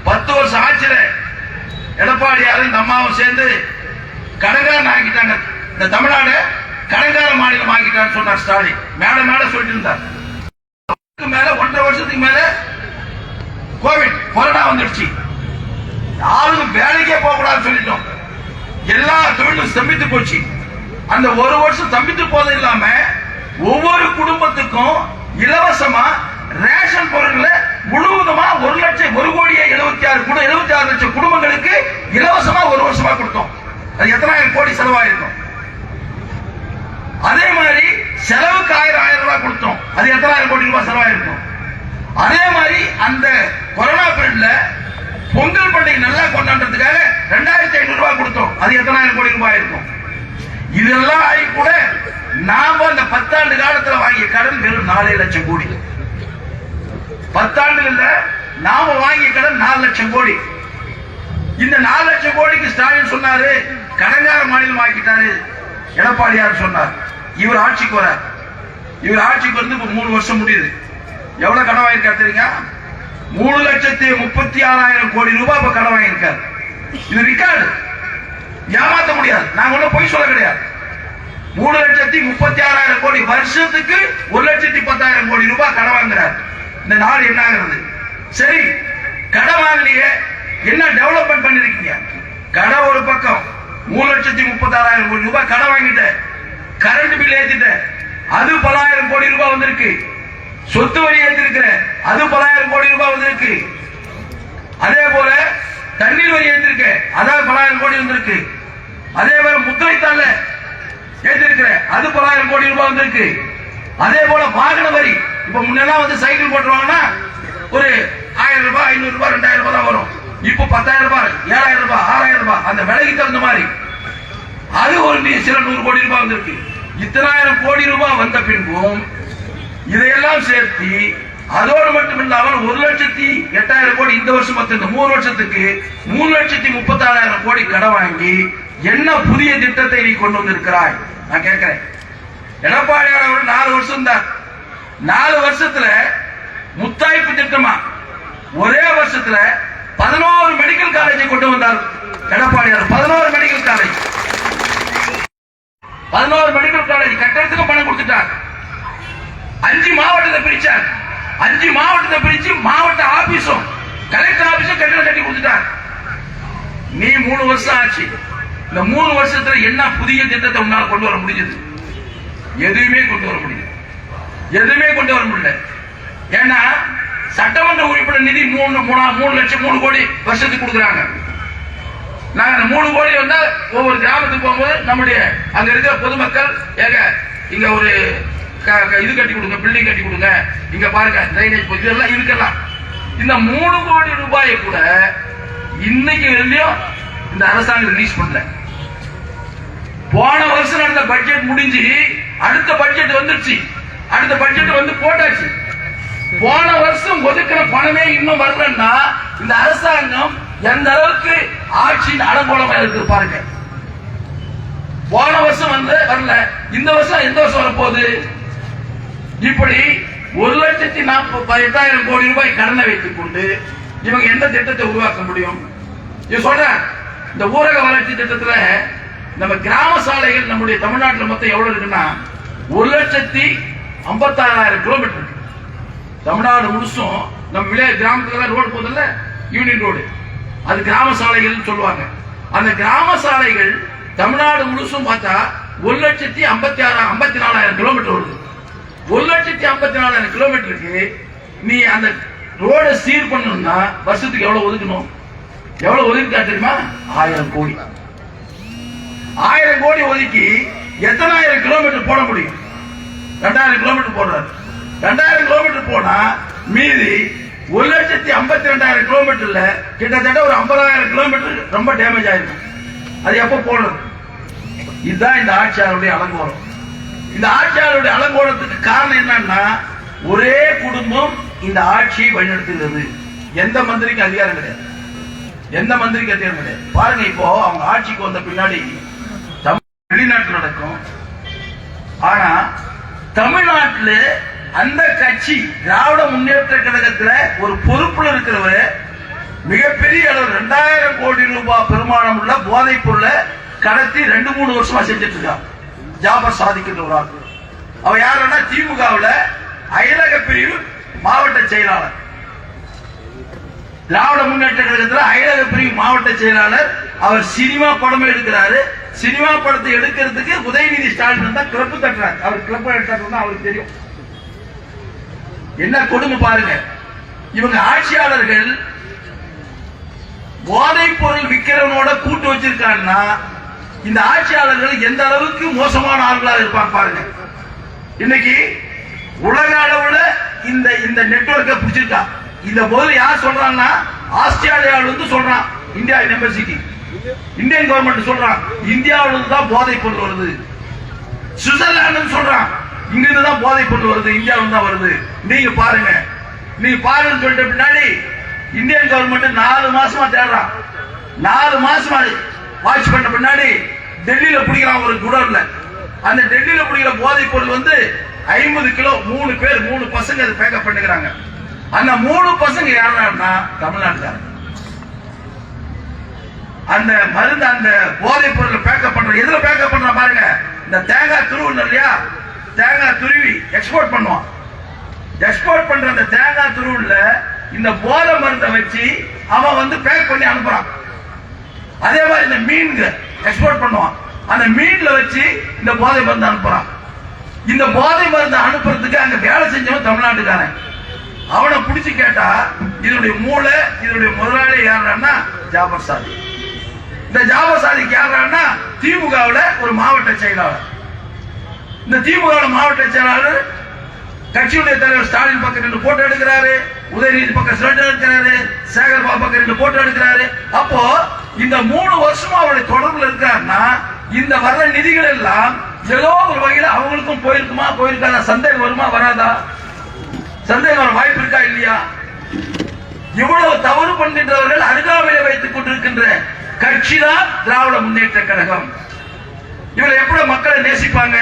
10 வருஷம் ஆட்சியில எடப்பாடியார் இந்த அம்மாவும் சேர்ந்து கடன்காரன் ஆக்கிட்டாங்க, இந்த தமிழ்நாடு கடன்கார மாநிலம் ஆக்கிட்டான்னு சொன்னார் ஸ்டாலின். மேல சொல்லிட்டு இருந்தார். மேல 1.5 வருஷத்துக்கு மேல கோவிட் கொரோனா வந்துடுச்சு. யாரும் வேலைக்கே போக கூடாதுன்னு சொல்லிட்டோம். எல்லா தொழிலும் ஸ்தம்பித்து போச்சு. அந்த ஒரு வருஷம் ஸ்தம்பித்து போது இல்லாம ஒவ்வொரு குடும்பத்துக்கும் இலவசமா ரேஷன் பொருட்களை முழுவதுமா 1,76 லட்சம் குடும்பங்களுக்கு இலவசமா ஒரு வருஷமா கொடுத்தோம். அது எத்தனாயிரம் கோடி செலவாயிருக்கும். அதே மாதிரி செலவுக்கு 1000 ரூபாய் கொடுத்தோம். அது எத்தனாயிரம் கோடி ரூபாய் செலவாயிருக்கும். அதே மாதிரி அந்த கொரோனா பீரியட்ல பொங்கல் பண்டிகை நல்லா கொண்டாடுறதுக்காக 2,500 ரூபாய் கொடுத்தோம். அது எத்தனாயிரம் கோடி ரூபாய் இருக்கும். இதெல்லாம் ஆகி கூட நாம அந்த 10 ஆண்டு காலத்தில் வாங்கிய கடன் வெறும் 4 லட்சம் கோடி. 10 ஆண்டுகள்ல நாம வாங்கிய கடன் 4 லட்சம் கோடி. இந்த 4 லட்சம் கோடிக்கு ஸ்டாலின் சொன்னாரு கடன்கார மாநிலம் ஆக்கிட்டாரு எடப்பாடியார் சொன்னார். இவர் ஆட்சிக்கு வரார். இவர் ஆட்சிக்கு வந்து இப்ப 3 வருஷம் முடியுது. எவ்வளவு கடன் வாங்கியிருக்காரு தெரியுங்க? 3,36,000 கோடி ரூபாய் இப்ப கடன் வாங்கியிருக்காரு. இது ரிகார்டு, ஏமாத்த முடியாது. நாங்க ஒன்னும் பொய் சொல்ல கிடையாது. 3,36,000 கோடி வருஷத்துக்கு 1,10,000 கோடி ரூபாய் கடன் வாங்குறாரு. இந்த நாடு என்ன ஆகிறது? சரி, கடன் வாங்கலையே, என்ன டெவலப்மெண்ட் பண்ணிருக்கீங்க? கடன் ஒரு பக்கம், 3,36,000 கோடி ரூபாய் கடன் வாங்கிட்ட, கரண்ட் பில் ஏத்திட்ட, அது 10,000 கோடி ரூபாய் வந்திருக்கு. சொத்து வரி ஏற்றிருக்கிற, அது 10,000 கோடி ரூபாய் வந்திருக்கு. அதே போல தண்ணீர் வரி ஏற்றிருக்க, அதாவது 10,000 கோடி வந்திருக்கு. அதே போல முத்திரைத்தாள் ஏற்றிருக்கிற, அது 10,000 கோடி ரூபாய் வந்திருக்கு. அதே போல வாகன வரி, இப்ப முன்னெல்லாம் வந்து சைக்கிள் போட்டுருவாங்கன்னா ஒரு 1,000 ரூபாய், 500 ரூபாய், 2,000 ரூபாய் தான் வரும். இப்போ 10,000 ரூபாய், 7,000 ரூபாய், 6,000 ரூபாய், அந்த விலைக்கு தகுந்த மாதிரி அது ஒரு சில 100 கோடி ரூபாய் வந்திருக்கு. இத்தனாயிரம் கோடி ரூபாய் வந்த பின்பும் இதையெல்லாம் சேர்த்து அதோடு மட்டும் இல்லாமல் 1,08,000 கோடி இந்த வருஷம் இந்த 3 வருஷத்துக்கு 3,36,000 கோடி கடன் வாங்கி என்ன புதிய திட்டத்தை நீ கொண்டு வந்திருக்கிறாய்? நான் கேட்கிறேன். எடப்பாடியார் அவர் 4 வருஷம் தான். 4 வருஷத்துல முத்தாய்ப்பு திட்டமா ஒரே வருஷத்துல 11 மெடிக்கல் காலேஜை கொண்டு வந்தார் எடப்பாடியார். 11 மெடிக்கல் காலேஜ், 11 மெடிக்கல் காலேஜ் கட்டடத்துக்கு பணம் கொடுத்துட்டார். 5 மாவட்டத்தை பிரிச்சார். 5 மாவட்டத்தை பிரிச்சு மாவட்ட ஆபீஸும் கலெக்டர் ஆபீஸும் கட்டடம் கட்டி கொடுத்துட்டார். நீ 3 வருஷம் ஆச்சு. இந்த 3 வருஷத்துல என்ன புதிய திட்டத்தை உன்னால கொண்டு வர முடிஞ்சது? எதுவுமே கொண்டு வர முடியல. எதுவுமே கொண்டு வர முடியல. ஏன்னா சட்டமன்ற உறுப்பினர் நிதி 3 லட்சம் 3 கோடி வருஷத்துக்கு கொடுக்குறாங்க. நாங்க அந்த 3 கோடி வந்தா ஒவ்வொரு கிராமத்துக்கு போகும்போது நம்முடைய அங்க இருக்கிற பொதுமக்கள் ஏங்க இங்க ஒரு இது கட்டி கொடுங்க, பில்டிங் கட்டி கொடுங்க, இங்க பாருங்க டிரைனேஜ் இதெல்லாம் இருக்கலாம். இந்த 3 கோடி ரூபாயை கூட இன்னைக்கு வரலையும் இந்த அரசாங்கம் ரிலீஸ் பண்ணல. போன வருஷம் நடந்த பட்ஜெட் முடிஞ்சு அடுத்த பட்ஜெட் வந்துருச்சு. அடுத்த பட்ஜெட் வந்து போட்டாச்சு. போன வருஷம் ஒதுக்கிற பணமே இன்னும் வரலன்னா இந்த அரசாங்கம் எந்த அளவுக்கு ஆட்சியின் அலங்கோலமா இருக்கு பாருங்க. போன வருஷம் வந்து வரல, இந்த வருஷம் எந்த வருஷம் வரப்போகுது? இப்படி 1,48,000 கோடி ரூபாய் கடனை வைத்துக் கொண்டு இவங்க எந்த திட்டத்தை உருவாக்க முடியும்? சொல்ற இந்த ஊரக வளர்ச்சி திட்டத்துல நம்ம கிராம சாலைகள் நம்முடைய தமிழ்நாட்டில் மொத்தம் எவ்வளவு இருக்குன்னா 1,56,000 கிலோமீட்டர் இருக்கு. தமிழ்நாடு முழுசும் நம்ம விளையாட்டு கிராமத்துல ரோடு போதில்ல, யூனியன் ரோடு, அது கிராம சாலைகள் சொல்லுவாங்க. அந்த கிராம சாலைகள் தமிழ்நாடு முழுசும் பார்த்தா 1,54,000 கிலோமீட்டர் வருது. 1,54,000 கிலோமீட்டருக்கு நீ அந்த ரோட சீர் பண்ணணும்னா வருஷத்துக்கு எவ்வளவு ஒதுக்கணும்? எவ்வளவு ஒதுக்கா தெரியுமா? 1000 கோடி. 1000 கோடி ஒதுக்கி எத்தனாயிரம் கிலோமீட்டர் போட முடியும்? 2000 கிலோமீட்டர் போடுறாரு. 2000 கிலோமீட்டர் போனா மீதி 1,52,000 கிலோமீட்டர்ல கிட்டத்தட்ட ஒரு 50,000 கிலோமீட்டர் ரொம்ப டேமேஜ் ஆயிருக்கும். அது எப்ப போடுறது? இதுதான் இந்த ஆட்சியாளருடைய அலங்கோலம். இந்த ஆட்சியாளருடைய அலங்கோலத்துக்கு காரணம் என்னன்னா, ஒரே குடும்பம் இந்த ஆட்சியை வழிநடத்துகிறது. எந்த மந்திரிக்கு அதிகாரம் கிடையாது, எந்த மந்திரிக்கு அதிகாரம் கிடையாது. பாருங்க, இப்போ அவங்க ஆட்சிக்கு வந்த பின்னாடி வெளிநாட்டில் நடக்கும். ஆனா தமிழ்நாட்டில் அந்த கட்சி திராவிட முன்னேற்ற கழகத்துல ஒரு பொறுப்புல இருக்கிறவர் மிகப்பெரிய அளவு 2000 கோடி ரூபாய் பெருமானம் உள்ள போதைப் பொருளை கடத்தி 2-3 வருஷமா செஞ்சிட்டு இருக்கான். ஜாபர் சாதிக்கின்ற ஒரு ஆள். அவ யாருன்னா திமுகவுல அயலக பிரிவு மாவட்ட செயலாளர், திராவிட முன்னேற்ற கழகத்துல அயலக பிரிவு மாவட்ட செயலாளர். அவர் சினிமா படமே எடுக்கிறாரு. சினிமா படத்தை எடுக்கிறதுக்கு உதயநிதி ஸ்டாலின் தான் கிளப்பு தட்டுறாரு. அவர் கிளப்பு எடுத்தாருன்னா அவருக்கு தெரியும் என்ன கொடுமை. பாருங்க, இவங்க ஆட்சியாளர்கள் போதைப் பொருள் விற்கிறவனோட கூட்டு வச்சிருக்காங்கன்னா இந்த ஆட்சியாளர்கள் எந்த அளவுக்கு மோசமான ஆள்களாக இருப்பாங்க பாருங்க. இன்னைக்கு உலக அளவுல இந்த இந்த நெட்வொர்க்கை பிடிச்சிருக்கா. இந்த போது யார் சொல்றாங்கன்னா, ஆஸ்திரேலியாவில இருந்து சொல்றான், இந்தியா எம்பசிக்கு இந்தியன் கவர்மெண்ட் சொல்றான் இந்தியாவிலிருந்து தான் போதைப் பொருள் வருது. சுவிட்சர்லாந்து சொல்றான் இங்கிருந்து தான் போதைப் பொருள் வருது, இந்தியாவிலிருந்து தான் வருது. நீங்க பாருங்க, நீங்க பாருங்கன்னு சொல்லிட்டு பின்னாடி இந்தியன் கவர்மெண்ட் 4 மாசமா தேடுறான். 4 மாசமா வாட்ச் பண்ண பின்னாடி டெல்லியில பிடிக்கிறான் ஒரு குடோன்ல. அந்த டெல்லியில பிடிக்கிற போதைப் பொருள் 50 கிலோ. 3 பேர் 3 பசங்க அதை பேக்கப் பண்ணுகிறாங்க. அந்த 3 பசங்க யாருன்னா தமிழ்நாட்டுக்காரங்க. அந்த மருந்து அந்த போதைப் பொருள் பேக்கப் பண்ற எதுல பேக்கப் பண்ற பாருங்க. இந்த தேங்காய் துருவல் இல்லையா, தேங்காய் துருவி எக்ஸ்போர்ட் பண்ணுவான். எக்ஸ்போர்ட் பண்ற அந்த தேங்காய் துருவல்ல இந்த போதை மருந்தை வச்சு அவன் பேக் பண்ணி அனுப்புறான். அதே மாதிரி இந்த மீன்கள் எக்ஸ்போர்ட் பண்ணுவான். அந்த மீன்ல வச்சு இந்த போதை மருந்து அனுப்புறான். இந்த போதை மருந்து அனுப்புறதுக்கு அங்க வேலை செஞ்சவன் தமிழ்நாட்டுக்காரன். அவனை பிடிச்சு கேட்டா இதனுடைய மூளை, இதனுடைய முதலாளி யாருன்னா ஜாபர் சாதி. இந்த ஜாபர் சாதிக்கு யாருன்னா திமுகவுல ஒரு மாவட்ட செயலாளர். இந்த திமுக மாவட்ட செயலாளர் கட்சியுடைய தலைவர் ஸ்டாலின் பக்கம் 2 போட்டோ எடுக்கிறாரு, உதயநிதி பக்கம் போட்டோ எடுக்கிறாரு, சேகர் பாபு பக்கம் 2 போட்டோ எடுக்கிறாரு. அப்போ இந்த 3 வருஷமா அவருடைய தொடர்புல இருக்காருன்னா இந்த வர்ற நிதிகள் எல்லாம் ஏதோ ஒரு வகையில் அவங்களுக்கும் போயிருக்காதா? சந்தேகம் வருமா வராதா? சந்தேகம் வர வாய்ப்பு இருக்கா இல்லையா? இவ்வளவு தவறு பண்ணுகின்றவர்கள் அருகாமையில வைத்துக் கொண்டிருக்கின்ற கட்சி தான் திராவிட முன்னேற்ற கழகம். இவரை எப்படி மக்களை நேசிப்பாங்க?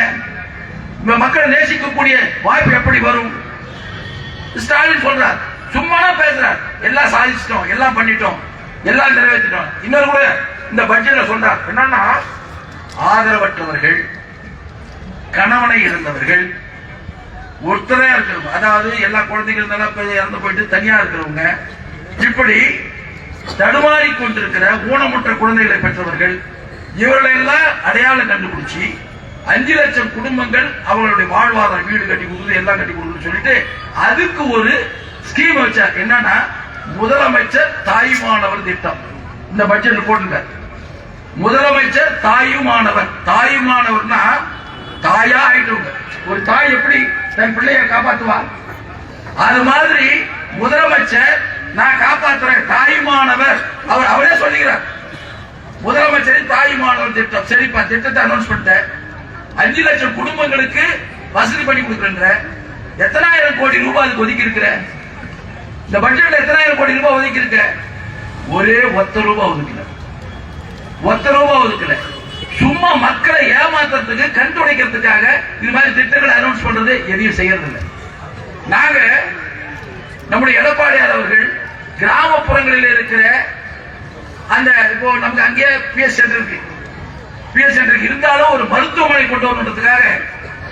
மக்களை நேசிக்கக்கூடிய வாய்ப்பு எப்படி வரும்? ஸ்டாலின் சொல்றார், சும்மா பேசுறார், எல்லாம் சாதிச்சிட்டோம், எல்லாம் பண்ணிட்டோம், எல்லாம் நிறைவேற்றிட்டோம். இன்னொரு கூட இந்த பட்ஜெட்ல சொல்றார் என்னன்னா, ஆதரவற்றவர்கள், கணவனை இழந்தவர்கள், ஒருத்தரா இருக்கிறவங்க, அதாவது எல்லா குழந்தைகள் இறந்து போயிட்டு தனியா இருக்கிறவங்க, இப்படி தடுமாறி கொண்டிருக்கிற ஊனமுற்ற குழந்தைகளை பெற்றவர்கள், இவர்களை எல்லாம் அடையாளம் கண்டுபிடிச்சி 5 லட்சம் குடும்பங்கள் அவங்களுடைய வாழ்வாதாரம், வீடு கட்டி கொடுக்குறது, எல்லாம் கட்டி கொடுக்குன்னு சொல்லிட்டு அதுக்கு ஒரு ஸ்கீம் வச்சார். என்னன்னா, முதலமைச்சர் தாயுமானவர் திட்டம். இந்த பட்ஜெட்ல போட்டுங்க, முதலமைச்சர் தாயுமானவர். தாயுமானவர்னா தாயா ஆயிட்டவங்க. ஒரு தாய் எப்படி தன் பிள்ளைய காப்பாத்துவா, அது மாதிரி முதலமைச்சர் நான் காப்பாற்றுறேன், தாயுமானவர். அவரே சொல்லுகிறார், முதலமைச்சரின் தாயுமானவர் திட்டம். சரிப்பா, திட்டத்தை அனௌன்ஸ் பண்ணிட்டேன். 5 லட்சம் குடும்பங்களுக்கு வசதி பண்ணி கொடுக்குற. எத்தனாயிரம் கோடி ரூபாய் அதுக்கு ஒதுக்கி இருக்கிற? இந்த பட்ஜெட்ல எத்தனாயிரம் கோடி ரூபாய் ஒதுக்கி இருக்க? ஒரே ஒத்த ரூபாய் ஒதுக்கல. சும்மா மக்களை ஏமாத்துறதுக்கு, கண் துடைக்கிறதுக்காக இது மாதிரி திட்டங்களை அனௌன்ஸ் பண்றது எதையும் செய்யறது இல்லை. நாங்க நம்முடைய எடப்பாடியார் அவர்கள் கிராமப்புறங்களில் இருக்கிற அந்த இப்போ நமக்கு அங்கே பிஎஸ் சென்டர் இருக்கு, பிஎஸ் சென்டர் இருந்தாலும் ஒரு மருத்துவமனை கொண்டு வரணுன்றதுக்காக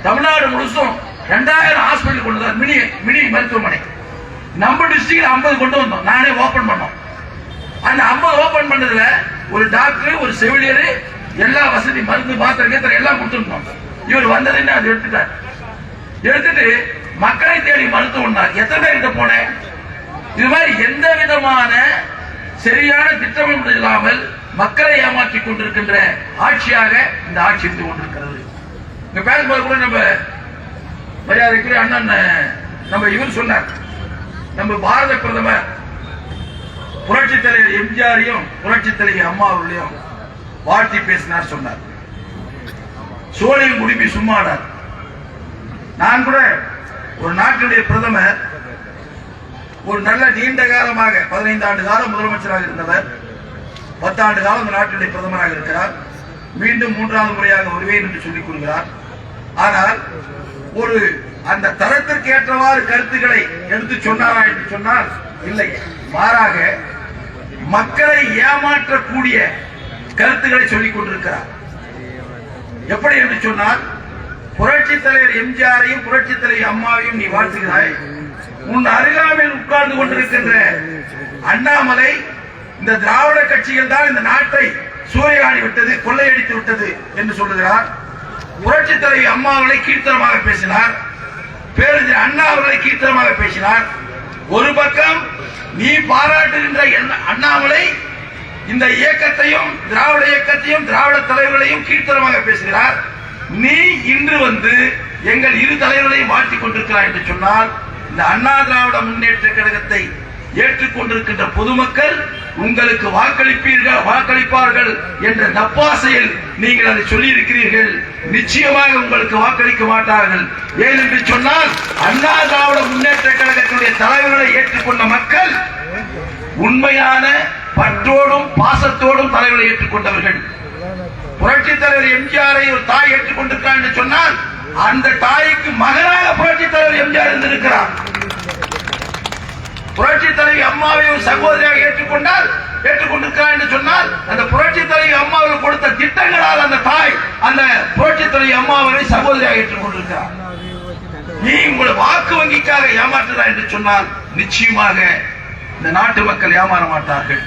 தமிழ்நாடு முழுசும் 2000 ஹாஸ்பிட்டல் கொண்டு வந்தார். மினி மருத்துவமனை நம்ம டிஸ்ட்ரிக்ட்ல 50 கொண்டு வந்தோம். நானே ஓபன் பண்ணோம். அந்த அம்மா ஓபன் பண்ணதுல ஒரு டாக்டர், ஒரு செவிலியர், எல்லா வசதி, மருந்து, மாத்திரை எல்லாம் கொடுத்துருந்தோம். இவர் வந்ததுன்னு அதை எடுத்துட்டு மக்களை தேடி மருத்துவம். எத்தனை பேர்கிட்ட போனேன்? இது மாதிரி எந்த விதமான சரியான திட்டமிடல் இல்லாமல் மக்களை ஏமாற்றிக் கொண்டிருக்கின்ற ஆட்சியாக இந்த ஆட்சி இருந்து கொண்டிருக்கிறது. இங்க பேசும்போது கூட நம்ம மரியாதைக்குரிய அண்ணன் நம்ம இவர் சொன்னார், நம்ம பாரத பிரதமர் புரட்சி தலைவர் எம்ஜிஆரையும் புரட்சி தலைவர் அம்மா அவர்களையும் வாழ்த்தி பேசினார் சொன்னார். சோழியும் குடிப்பி சும்மாடார். நான் கூட ஒரு நாட்டினுடைய பிரதமர், ஒரு நல்ல நீண்ட காலமாக 15 ஆண்டு காலம் முதலமைச்சராக இருந்தவர், 10 ஆண்டு காலம் இந்த நாட்டினுடைய பிரதமராக இருக்கிறார். மீண்டும் 3வது முறையாக வருவேன் என்று சொல்லிக் கொள்கிறார். ஆனால் ஒரு அந்த தரத்திற்கு ஏற்றவாறு கருத்துக்களை எடுத்து சொன்னாரா என்று சொன்னால் இல்லை. மாறாக மக்களை ஏமாற்றக்கூடிய கருத்துக்களை சொல்லிக் கொண்டிருக்கிறார். எப்படி என்று சொன்னால், புரட்சி தலைவர் எம்ஜிஆரையும் புரட்சி தலைவர் அம்மாவையும் நீ வாழ்த்துகிறாய், உன் அருகாமையில் உட்கார்ந்து கொண்டிருக்கின்ற அண்ணாமலை, இந்த திராவிட கட்சிகள் தான் இந்த நாட்டை சூறையாடி விட்டது, கொள்ளையடித்து விட்டது என்று சொல்லுகிறார். புரட்சி தலைவர் அம்மா அவர்களை கீர்த்தனமாக பேசினார், பேரறிஞர் அண்ணா அவர்களை கீர்த்தனமாக பேசினார். ஒரு பக்கம் நீ பாராட்டுகின்ற அண்ணாமலை இந்த இயக்கத்தையும் திராவிட இயக்கத்தையும் திராவிட தலைவர்களையும் கீர்த்தனமாக பேசுகிறார். நீ இன்று வந்து எங்கள் இரு தலைவர்களையும் வாழ்த்திக் கொண்டிருக்கிறார் என்று சொன்னால், இந்த அண்ணா திராவிட முன்னேற்ற கழகத்தை ஏற்றுக்கொண்டிருக்கின்ற பொதுமக்கள் உங்களுக்கு வாக்களிப்பார்கள் என்ற நப்பாசையில் நீங்கள் அதை சொல்லி இருக்கிறீர்கள். நிச்சயமாக உங்களுக்கு வாக்களிக்க மாட்டார்கள். ஏனென்று சொன்னால், அண்ணா திராவிட முன்னேற்ற கழகத்தினுடைய தலைவர்களை ஏற்றுக்கொண்ட மக்கள் உண்மையான பற்றோடும் பாசத்தோடும் தலைவர்களை ஏற்றுக்கொண்டவர்கள். புரட்சி தலைவர் எம்ஜிஆரை ஒரு தாய் ஏற்றுக்கொண்டிருக்கிறார் என்று சொன்னால், அந்த தாய்க்கு மகனாக புரட்சி தலைவர் எம்ஜிஆர் இருந்திருக்கிறார். புரட்சி தலைவி அம்மாவை ஒரு சகோதரியாக ஏற்றுக்கொண்டிருக்கிறார் என்று சொன்னால், அந்த புரட்சி தலைவி அம்மாவுக்கு கொடுத்த திட்டங்களால் அந்த தாய் அந்த புரட்சி தலைவி அம்மாவை சகோதரியாக ஏற்றுக்கொண்டிருக்கிறார். நீ உங்களை வாக்கு வங்கிக்காக ஏமாற்றுகிறார் என்று சொன்னால், நிச்சயமாக இந்த நாட்டு மக்கள் ஏமாற மாட்டார்கள்.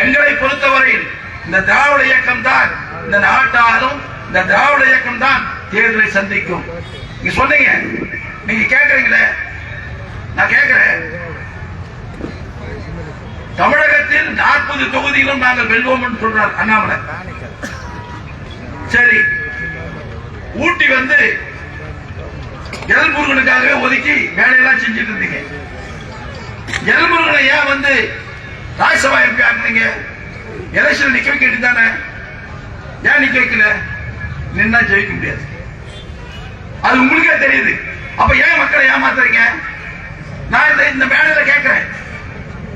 எங்களை பொறுத்தவரையில் இந்த திராவிட இயக்கம் தான் இந்த நாட்டாலும், இந்த திராவிட இயக்கம் தான் தேர்தலை சந்திக்கும். நீங்க சொன்னீங்க, நீங்க கேட்கறீங்களே, நான் கேட்கிறேன், தமிழகத்தில் 40 தொகுதிகளும் நாங்கள் வெல்வோம் என்று சொல்றார் அண்ணாமலை. சரி, ஊட்டி வந்து எல்முருகனுக்காகவே ஒதுக்கி வேலையெல்லாம் செஞ்சுட்டு இருந்தீங்க. எல்முருகனை ஏன் வந்து ராஜ்யசபா எம்பி ஆக்குனீங்க? எலெக்ஷன் நிக்க வைக்க தானே, ஏன் நிக்க வைக்கல? நின்னா ஜெயிக்க முடியாது, அது உங்களுக்கே தெரியுது. அப்ப ஏன் மக்களை ஏமாத்துறீங்க? நான் இந்த மேடையில கேட்கிறேன்,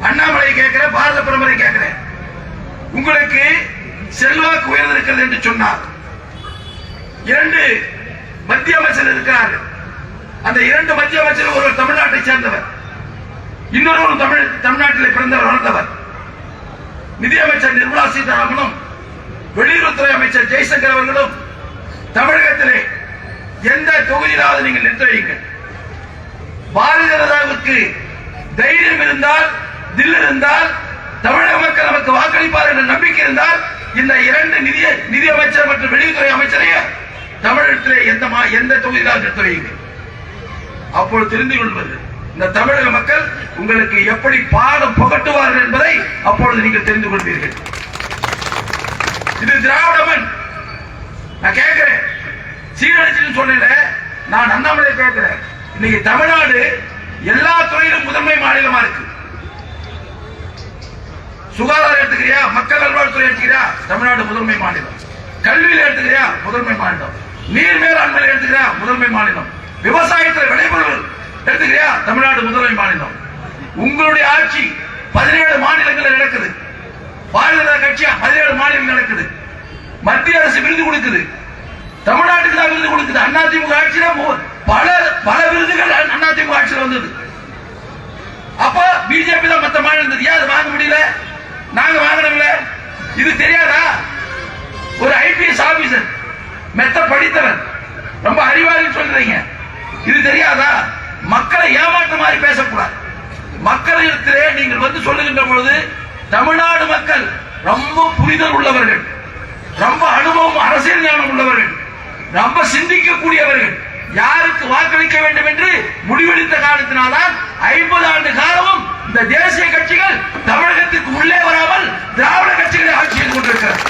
அண்ணாமலை கேட்கிறேன், பாரத பிரதமரை கேட்கிறேன், உங்களுக்கு செல்வாக்கு உயர்ந்திருக்கிறது என்று சொன்னார். 2 மத்திய அமைச்சர் இருக்கிறார்கள். அந்த 2 மத்திய அமைச்சர் ஒருவர் தமிழ்நாட்டை சேர்ந்தவர், இன்னொரு தமிழ்நாட்டில் பிறந்தவர், வளர்ந்தவர். நிதியமைச்சர் நிர்மலா சீதாராமனும் வெளியுறவுத்துறை அமைச்சர் ஜெய்சங்கர் அவர்களும் தமிழகத்திலே எந்த தொகுதியிலாவது நீங்கள் நிறுத்த வையுங்கள். பாரதிய ஜனதாவுக்கு தைரியம் இருந்தால், தில் இருந்தால், தமிழக மக்கள் நமக்கு வாக்களிப்பார் என்ற நம்பிக்கை இருந்தால், இந்த 2 நிதியமைச்சர் மற்றும் வெளியுறவுத்துறை அமைச்சரையே தமிழகத்திலே எந்த தொகுதியிலாவது நிறுத்த வையுங்கள். அப்பொழுது தெரிந்து கொள்வது இந்த தமிழக மக்கள் உங்களுக்கு எப்படி பாடம் புகட்டுவார்கள் என்பதை அப்பொழுது நீங்கள் தெரிந்து கொள்வீர்கள். இது திராவிடமன். நான் கேட்கிறேன், சீரழிச்சு சொன்னேன், நான் அண்ணாமலை கேட்கிறேன், இன்னைக்கு தமிழ்நாடு எல்லா துறையிலும் முதன்மை மாநிலமா இருக்கு. சுகாதாரம் எடுத்துக்கிறியா, மக்கள் நல்வாழ்வுத்துறை எடுத்துக்கிறியா, தமிழ்நாடு முதன்மை மாநிலம். கல்வியில எடுத்துக்கிறியா, முதன்மை மாநிலம். நீர் மேலாண்மையில எடுத்துக்கிறியா, முதன்மை மாநிலம். விவசாயத்தில் விளைபொருள் எடுத்துக்கிறியா, தமிழ்நாடு முதன்மை மாநிலம். உங்களுடைய ஆட்சி 17 மாநிலங்கள் நடக்குது. பாரதிய ஜனதா கட்சி 17 மாநிலங்கள் நடக்குது. மத்திய அரசு விருது கொடுக்குது, தமிழ்நாட்டுக்கு தான் விருது கொடுக்குது. அதிமுக ஆட்சியில பல விருதுகள் அதிமுக ஆட்சியில் வந்தது. அப்ப பிஜேபி தான் மற்ற மாநிலம் ஏன் வாங்க முடியல? நாங்க வாங்கினோம்ல, இது தெரியாதா? ஒரு ஐபிஎஸ் ஆபீசர், மெத்த படித்தவர், ரொம்ப அறிவாளி சொல்றீங்க, இது தெரியாதா? மக்களை ஏமாற்ற மாதிரி பேசக்கூடாது. மக்களிடத்திலே நீங்கள் வந்து சொல்லுகின்ற பொழுது தமிழ்நாடு மக்கள் ரொம்ப புரிதல் உள்ளவர்கள், ரொம்ப அனுபவம் அரசியல் ஞானம் உள்ளவர்கள், ரொம்ப சிந்திக்கக்கூடியவர்கள். யாருக்கு வாக்களிக்க வேண்டும் என்று முடிவெடுத்த காரணத்தினால்தான் 50 ஆண்டு காலமும் இந்த தேசிய கட்சிகள் தமிழகத்துக்கு உள்ளே வராமல் திராவிட கட்சிகளை ஆட்சி செய்து கொண்டிருக்கிறார்.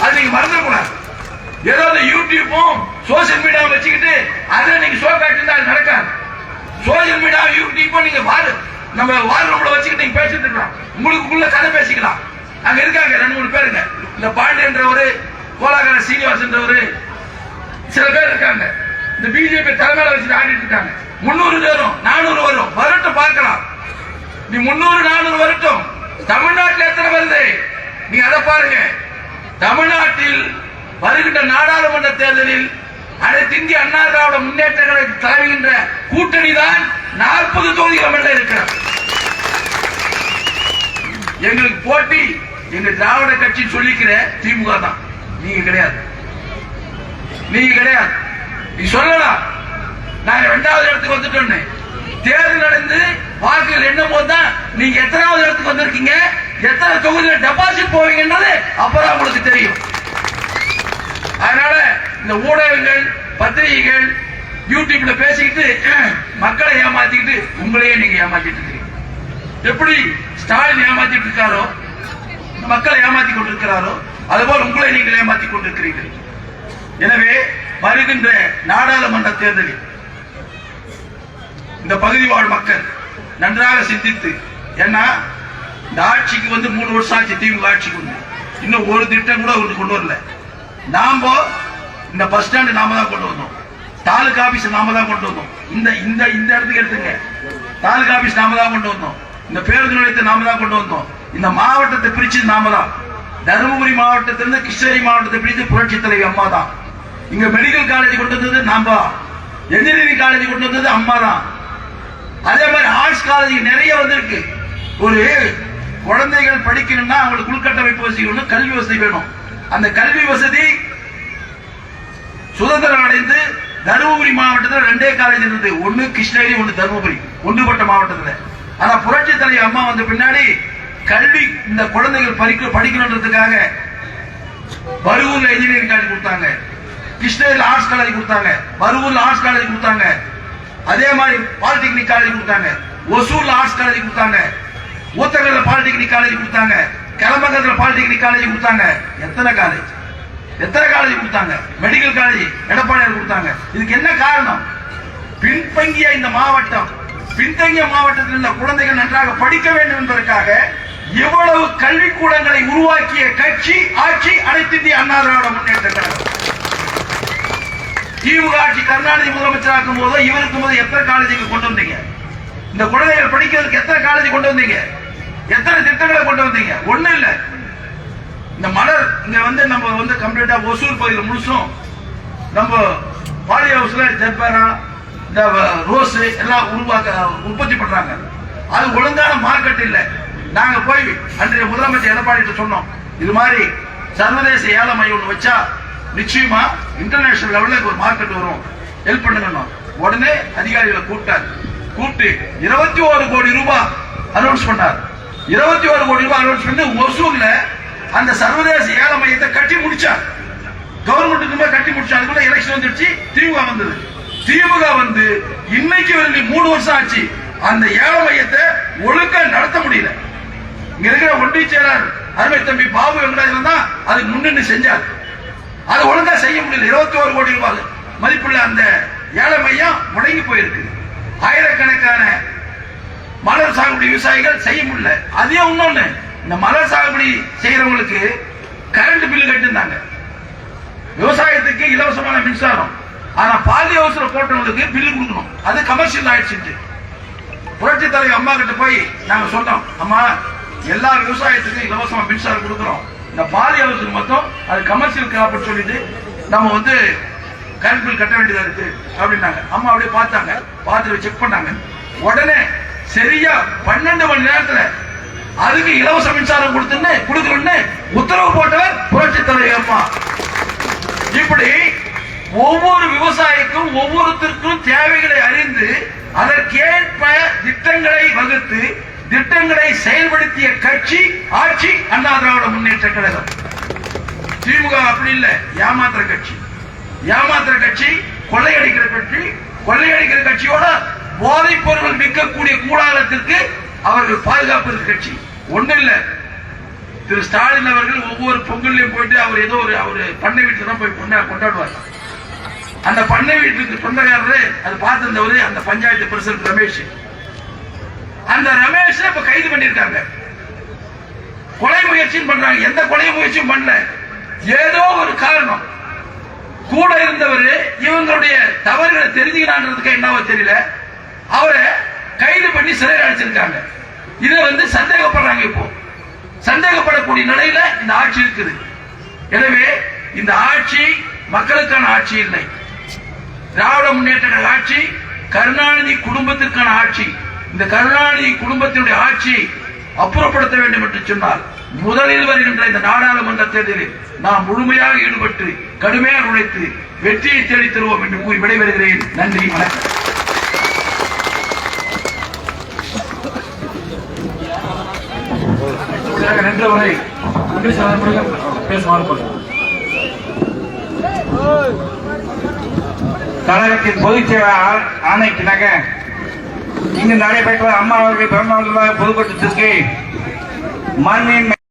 அது நீங்க மறந்துடக்கூடாது. ஏதோ யூடியூப்பும் சோசியல் மீடியாவும் வச்சுக்கிட்டு அதுல நீங்க ஷோ காட்டினா நடக்காது. சோசியல் மீடியா யூடியூப்பும் நீங்க நம்ம வார் ரூம்ல வச்சுக்கிட்டு நீங்க பேசிட்டு இருக்கலாம், உங்களுக்குள்ள கதை பேசிக்கலாம். அங்க இருக்காங்க 2-3 பேருங்க, இந்த பாண்டியன்றவரு, கோலாகல சீனிவாசன்றவரு, சில பேர் இருக்காங்க. இந்த பிஜேபி தலைமையில வச்சுட்டு ஆடிட்டு இருக்காங்க. 300 வரும், 400 வரும், வரட்டும் பார்க்கலாம். நீ 300 400 வரட்டும். தமிழ்நாட்டில் எத்தனை வருது நீங்க அதை பாருங்க. தமிழ்நாட்டில் வருகின்ற நாடாளுமன்ற தேர்தலில் அனைத்து இந்திய அண்ணா திராவிட முன்னேற்ற கழகம் தலைவிகின்ற கூட்டணி தான் 40 தொகுதிகள் இருக்கிறார். எங்களுக்கு போட்டி எங்க திராவிட கட்சி சொல்லிக்கிற திமுக தான். நீங்க கிடையாது, நீங்க கிடையாது. நீ சொல்லலாம் நாங்க 2வது இடத்துக்கு வந்துட்டோன்னு. தேர்தல் நடந்து வாக்குகள் எண்ணும் போதுதான் நீங்க எத்தனாவது இடத்துக்கு வந்திருக்கீங்க, எத்தனை தொகுதியில டெபாசிட் போவீங்கன்றது அப்பதான் உங்களுக்கு தெரியும். அதனால இந்த ஊடகங்கள், பத்திரிகைகள், யூடியூப்ல பேசிக்கிட்டு மக்களை ஏமாத்திக்கிட்டு உங்களையே நீங்க ஏமாத்திட்டு இருக்கீங்க. எப்படி ஸ்டாலின் ஏமாத்திட்டு இருக்காரோ, மக்களை ஏமாத்தி கொண்டிருக்கிறாரோ, அதுபோல் உங்களை நீங்கள் ஏமாத்தி கொண்டிருக்கிறீர்கள். எனவே வருகின்ற நாடாளுமன்ற தேர்தலில் இந்த பகுதி வாழ் மக்கள் நன்றாக சிந்தித்து, ஏன்னா இந்த ஆட்சிக்கு 3 வருஷம் ஆட்சி, திமுக ஆட்சிக்கு இன்னும் ஒரு திட்டம் கூட கொண்டு வரல. நாம இந்த பஸ் ஸ்டாண்ட் நாம தான் கொண்டு வந்தோம், தாலுகா ஆபீஸ் நாம தான் கொண்டு வந்தோம். இந்த இந்த இந்த இடத்துக்கு எடுத்துங்க, தாலுகா ஆபீஸ் நாம தான் கொண்டு வந்தோம். இந்த பேருந்து நிலையத்தை நாம தான் கொண்டு வந்தோம். இந்த மாவட்டத்தை பிரிச்சது நாம தான். தருமபுரி மாவட்டத்திலிருந்து கிருஷ்ணகிரி மாவட்டத்தை பிரித்து புரட்சி தலைவி அம்மா தான். இங்க மெடிக்கல் காலேஜ் கொண்டு வந்தது நாம தான். என்ஜினியரிங் காலேஜ் கொண்டு வந்தது அம்மா தான். அதே மாதிரி ஆர்ட்ஸ் காலேஜ் நிறைய வந்திருக்கு. ஒரு குழந்தைகள் படிக்கணும்னா அவங்களுக்கு உள்கட்டமைப்பு வசதி வேணும், கல்வி வசதி வேணும். அந்த கல்வி வசதி சுதந்திரம் அடைந்து தருமபுரி மாவட்டத்தில் 2 காலேஜ் இருந்தது. ஒன்னு கிருஷ்ணகிரி, ஒன்னு தருமபுரி, ஒன்றுபட்ட மாவட்டத்தில். ஆனா புரட்சி தலைவி அம்மா வந்த பின்னாடி கல்வி இந்த குழந்தைகள் படிக்கணுன்றதுக்காக பருவூர்ல இன்ஜினியரிங் காலேஜ் கொடுத்தாங்க, கிருஷ்ணகிரியில் ஆர்ட்ஸ் காலேஜ் கொடுத்தாங்க, பருவூர்ல ஆர்ட்ஸ் காலேஜ் கொடுத்தாங்க, அதே மாதிரி பாலிடெக்னிக் காலேஜ் கொடுத்தாங்க, ஒசூர்ல ஆர்ட்ஸ் காலேஜ் கொடுத்தாங்க, ஊத்தங்கல்ல பாலிடெக்னிக் காலேஜ் கொடுத்தாங்க, கிளம்பங்கத்துல பாலிடெக்னிக் காலேஜ் கொடுத்தாங்க. எத்தனை காலேஜ் கொடுத்தாங்க? மெடிக்கல் காலேஜ் எடப்பாடியார் கொடுத்தாங்க. இதுக்கு என்ன காரணம்? பின்தங்கிய இந்த மாவட்டம், பின்தங்கிய மாவட்டத்தில் உள்ள குழந்தைகள் நன்றாக படிக்க வேண்டும் என்பதற்காக இவ்வளவு கல்விக்கூடங்களை உருவாக்கிய கட்சி ஆட்சி அனைத்து இந்திய அண்ணா திராவிட முன்னேற்ற கழகம். திமுக ஆட்சி கருணாநிதி முதலமைச்சராக்கும் போது இவருக்கு போது எத்தனை காலேஜுக்கு கொண்டு வந்தீங்க? இந்த குழந்தைகள் படிக்கிறதுக்கு எத்தனை காலேஜ் கொண்டு வந்தீங்க? எத்தனை திட்டங்களை கொண்டு வந்தீங்க? ஒண்ணு இல்ல. இந்த மலர் இங்க நம்ம கம்ப்ளீட்டா ஒசூர் பகுதியில் முழுசும் நம்ம பாலி ஹவுஸ்ல ஜெர்பரா, இந்த ரோஸ் எல்லாம் உற்பத்தி பண்றாங்க. அது ஒழுங்கான மார்க்கெட் இல்ல. நாங்க போய் அன்றைய முதலமைச்சர் எடப்பாடி சொன்னோம், இது மாதிரி சர்வதேச ஏல மையம் ஒண்ணு வச்சா நிச்சயமா இன்டர்நேஷனல் லெவலுக்கு ஒரு மார்க்கெட் வரும், ஹெல்ப் பண்ணுங்க. உடனே அதிகாரிகளை கூப்பிட்டு 21 கோடி ரூபாய் அனௌன்ஸ் பண்ணார். 21 கோடி ரூபாய் அனௌன்ஸ் பண்ணி ஒசூர்ல அந்த சர்வதேச ஏல மையத்தை கட்டி முடிச்சார். கவர்மெண்ட்டுக்கு கட்டி முடிச்சார். அதுக்குள்ள எலெக்ஷன் வந்துருச்சு, திமுக வந்தது. திமுக வந்து இன்னைக்கு 3 வருஷம் ஆச்சு. அந்த ஏல மையத்தை ஒழுங்கா நடத்த முடியல. இங்க இருக்கிற ஒன்றிய செயலாளர் அருமை தம்பி பாபு வெங்கடாஜன் தான் அதுக்கு முன்னணி செஞ்சார். அதை ஒழுங்கா செய்ய முடியல. 21 கோடி ரூபாய் மதிப்புள்ள அந்த ஏல மையம் முடங்கி போயிருக்கு. ஆயிரக்கணக்கான மலர் சாகுபடி விவசாயிகள் செய்ய முடியல. அதே இன்னொன்னு, இந்த மலர் சாகுபடி செய்யறவங்களுக்கு கரண்ட் பில்லு கட்டிருந்தாங்க, விவசாயத்துக்கு இலவசமான மின்சாரம். ஆனா பாதி அவசர போட்டவங்களுக்கு பில்லு கொடுக்கணும். அது கமர்ஷியல் ஆயிடுச்சு. புரட்சி தலைவர் அம்மா கிட்ட போய் நாங்க சொன்னோம், அம்மா எல்லா விவசாயத்துக்கும் இலவசமா மின்சாரம் கொடுக்கிறோம், இந்த பாதி அவசரம் மட்டும் அது கமர்ஷியல் கிராப்னு சொல்லிட்டு நம்ம கரண்ட் பில் கட்ட வேண்டியதா இருக்கு அப்படின்னாங்க. அம்மா அப்படியே பார்த்தாங்க, பார்த்துட்டு செக் பண்ணாங்க. உடனே சரியா 12 மணி நேரத்துல அதுக்கு இலவச மின்சாரம் கொடுக்கணும்னு உத்தரவு போட்டவர் புரட்சி தலைவர் அம்மா. இப்படி ஒவ்வொரு விவசாயிக்கும் ஒவ்வொருத்தருக்கும் தேவைகளை அறிந்து அதற்கேற்ப திட்டங்களை வகுத்து திட்டங்களை செயல்படுத்திய கட்சி ஆட்சி அண்ணா திராவிட முன்னேற்ற கழகம். திமுக அப்படி இல்ல, ஏமாத்துற கட்சி. ஏமாத்துற கட்சி, கொள்ளையடிக்கிற கட்சி. கொள்ளையடிக்கிற கட்சியோட போதைப் பொருள் விற்கக்கூடிய கூடாரத்திற்கு அவர்கள் பாதுகாப்பு கட்சி. ஒண்ணு இல்ல, திரு ஸ்டாலின் அவர்கள் ஒவ்வொரு பொங்கலையும் போயிட்டு அவர் ஏதோ ஒரு பண்ணை வீட்டுல தான் போய் கொண்டாடுவார். அந்த பண்ணை வீட்டுக்கு சொந்தக்காரரு அது பார்த்திருந்தவரு அந்த பஞ்சாயத்து பிரசிடன்ட் ரமேஷ். அந்த ரமேஷ் இப்ப கைது பண்ணிருக்காங்க. கொலை முயற்சியும் பண்றாங்க. எந்த கொலை முயற்சியும் பண்ணல, ஏதோ ஒரு காரணம். கூட இருந்தவர் இவங்களுடைய தவறுகளை தெரிஞ்சுக்கிறான்றதுக்கு என்னவோ தெரியல, அவரை கைது பண்ணி சிறையில் அடைச்சிருக்காங்க. இதுல சந்தேகப்படுறாங்க. இப்போ சந்தேகப்படக்கூடிய நிலையில இந்த ஆட்சி இருக்குது. எனவே இந்த ஆட்சி மக்களுக்கான ஆட்சி இல்லை. திராவிட முன்னேற்ற கழக ஆட்சி கருணாநிதி குடும்பத்திற்கான ஆட்சி. இந்த கருணாநிதி குடும்பத்தினுடைய ஆட்சியை அப்புறப்படுத்த வேண்டும் என்று சொன்னால் முதலில் வருகின்ற இந்த நாடாளுமன்ற தேர்தலில் நாம் முழுமையாக ஈடுபட்டு கடுமையாக உழைத்து வெற்றியை தேடித் தருவோம் என்று கூறி விடைபெறுகிறேன். நன்றி, வணக்கம். கழகத்தின் பொதுச் செயலாளர் ஆணைக்கிணங்க இங்கு நடைபெற்ற அம்மா அவர்கள் பிறந்தநாள் பொதுக்கூட்டத்திற்கு மாண்புமிகு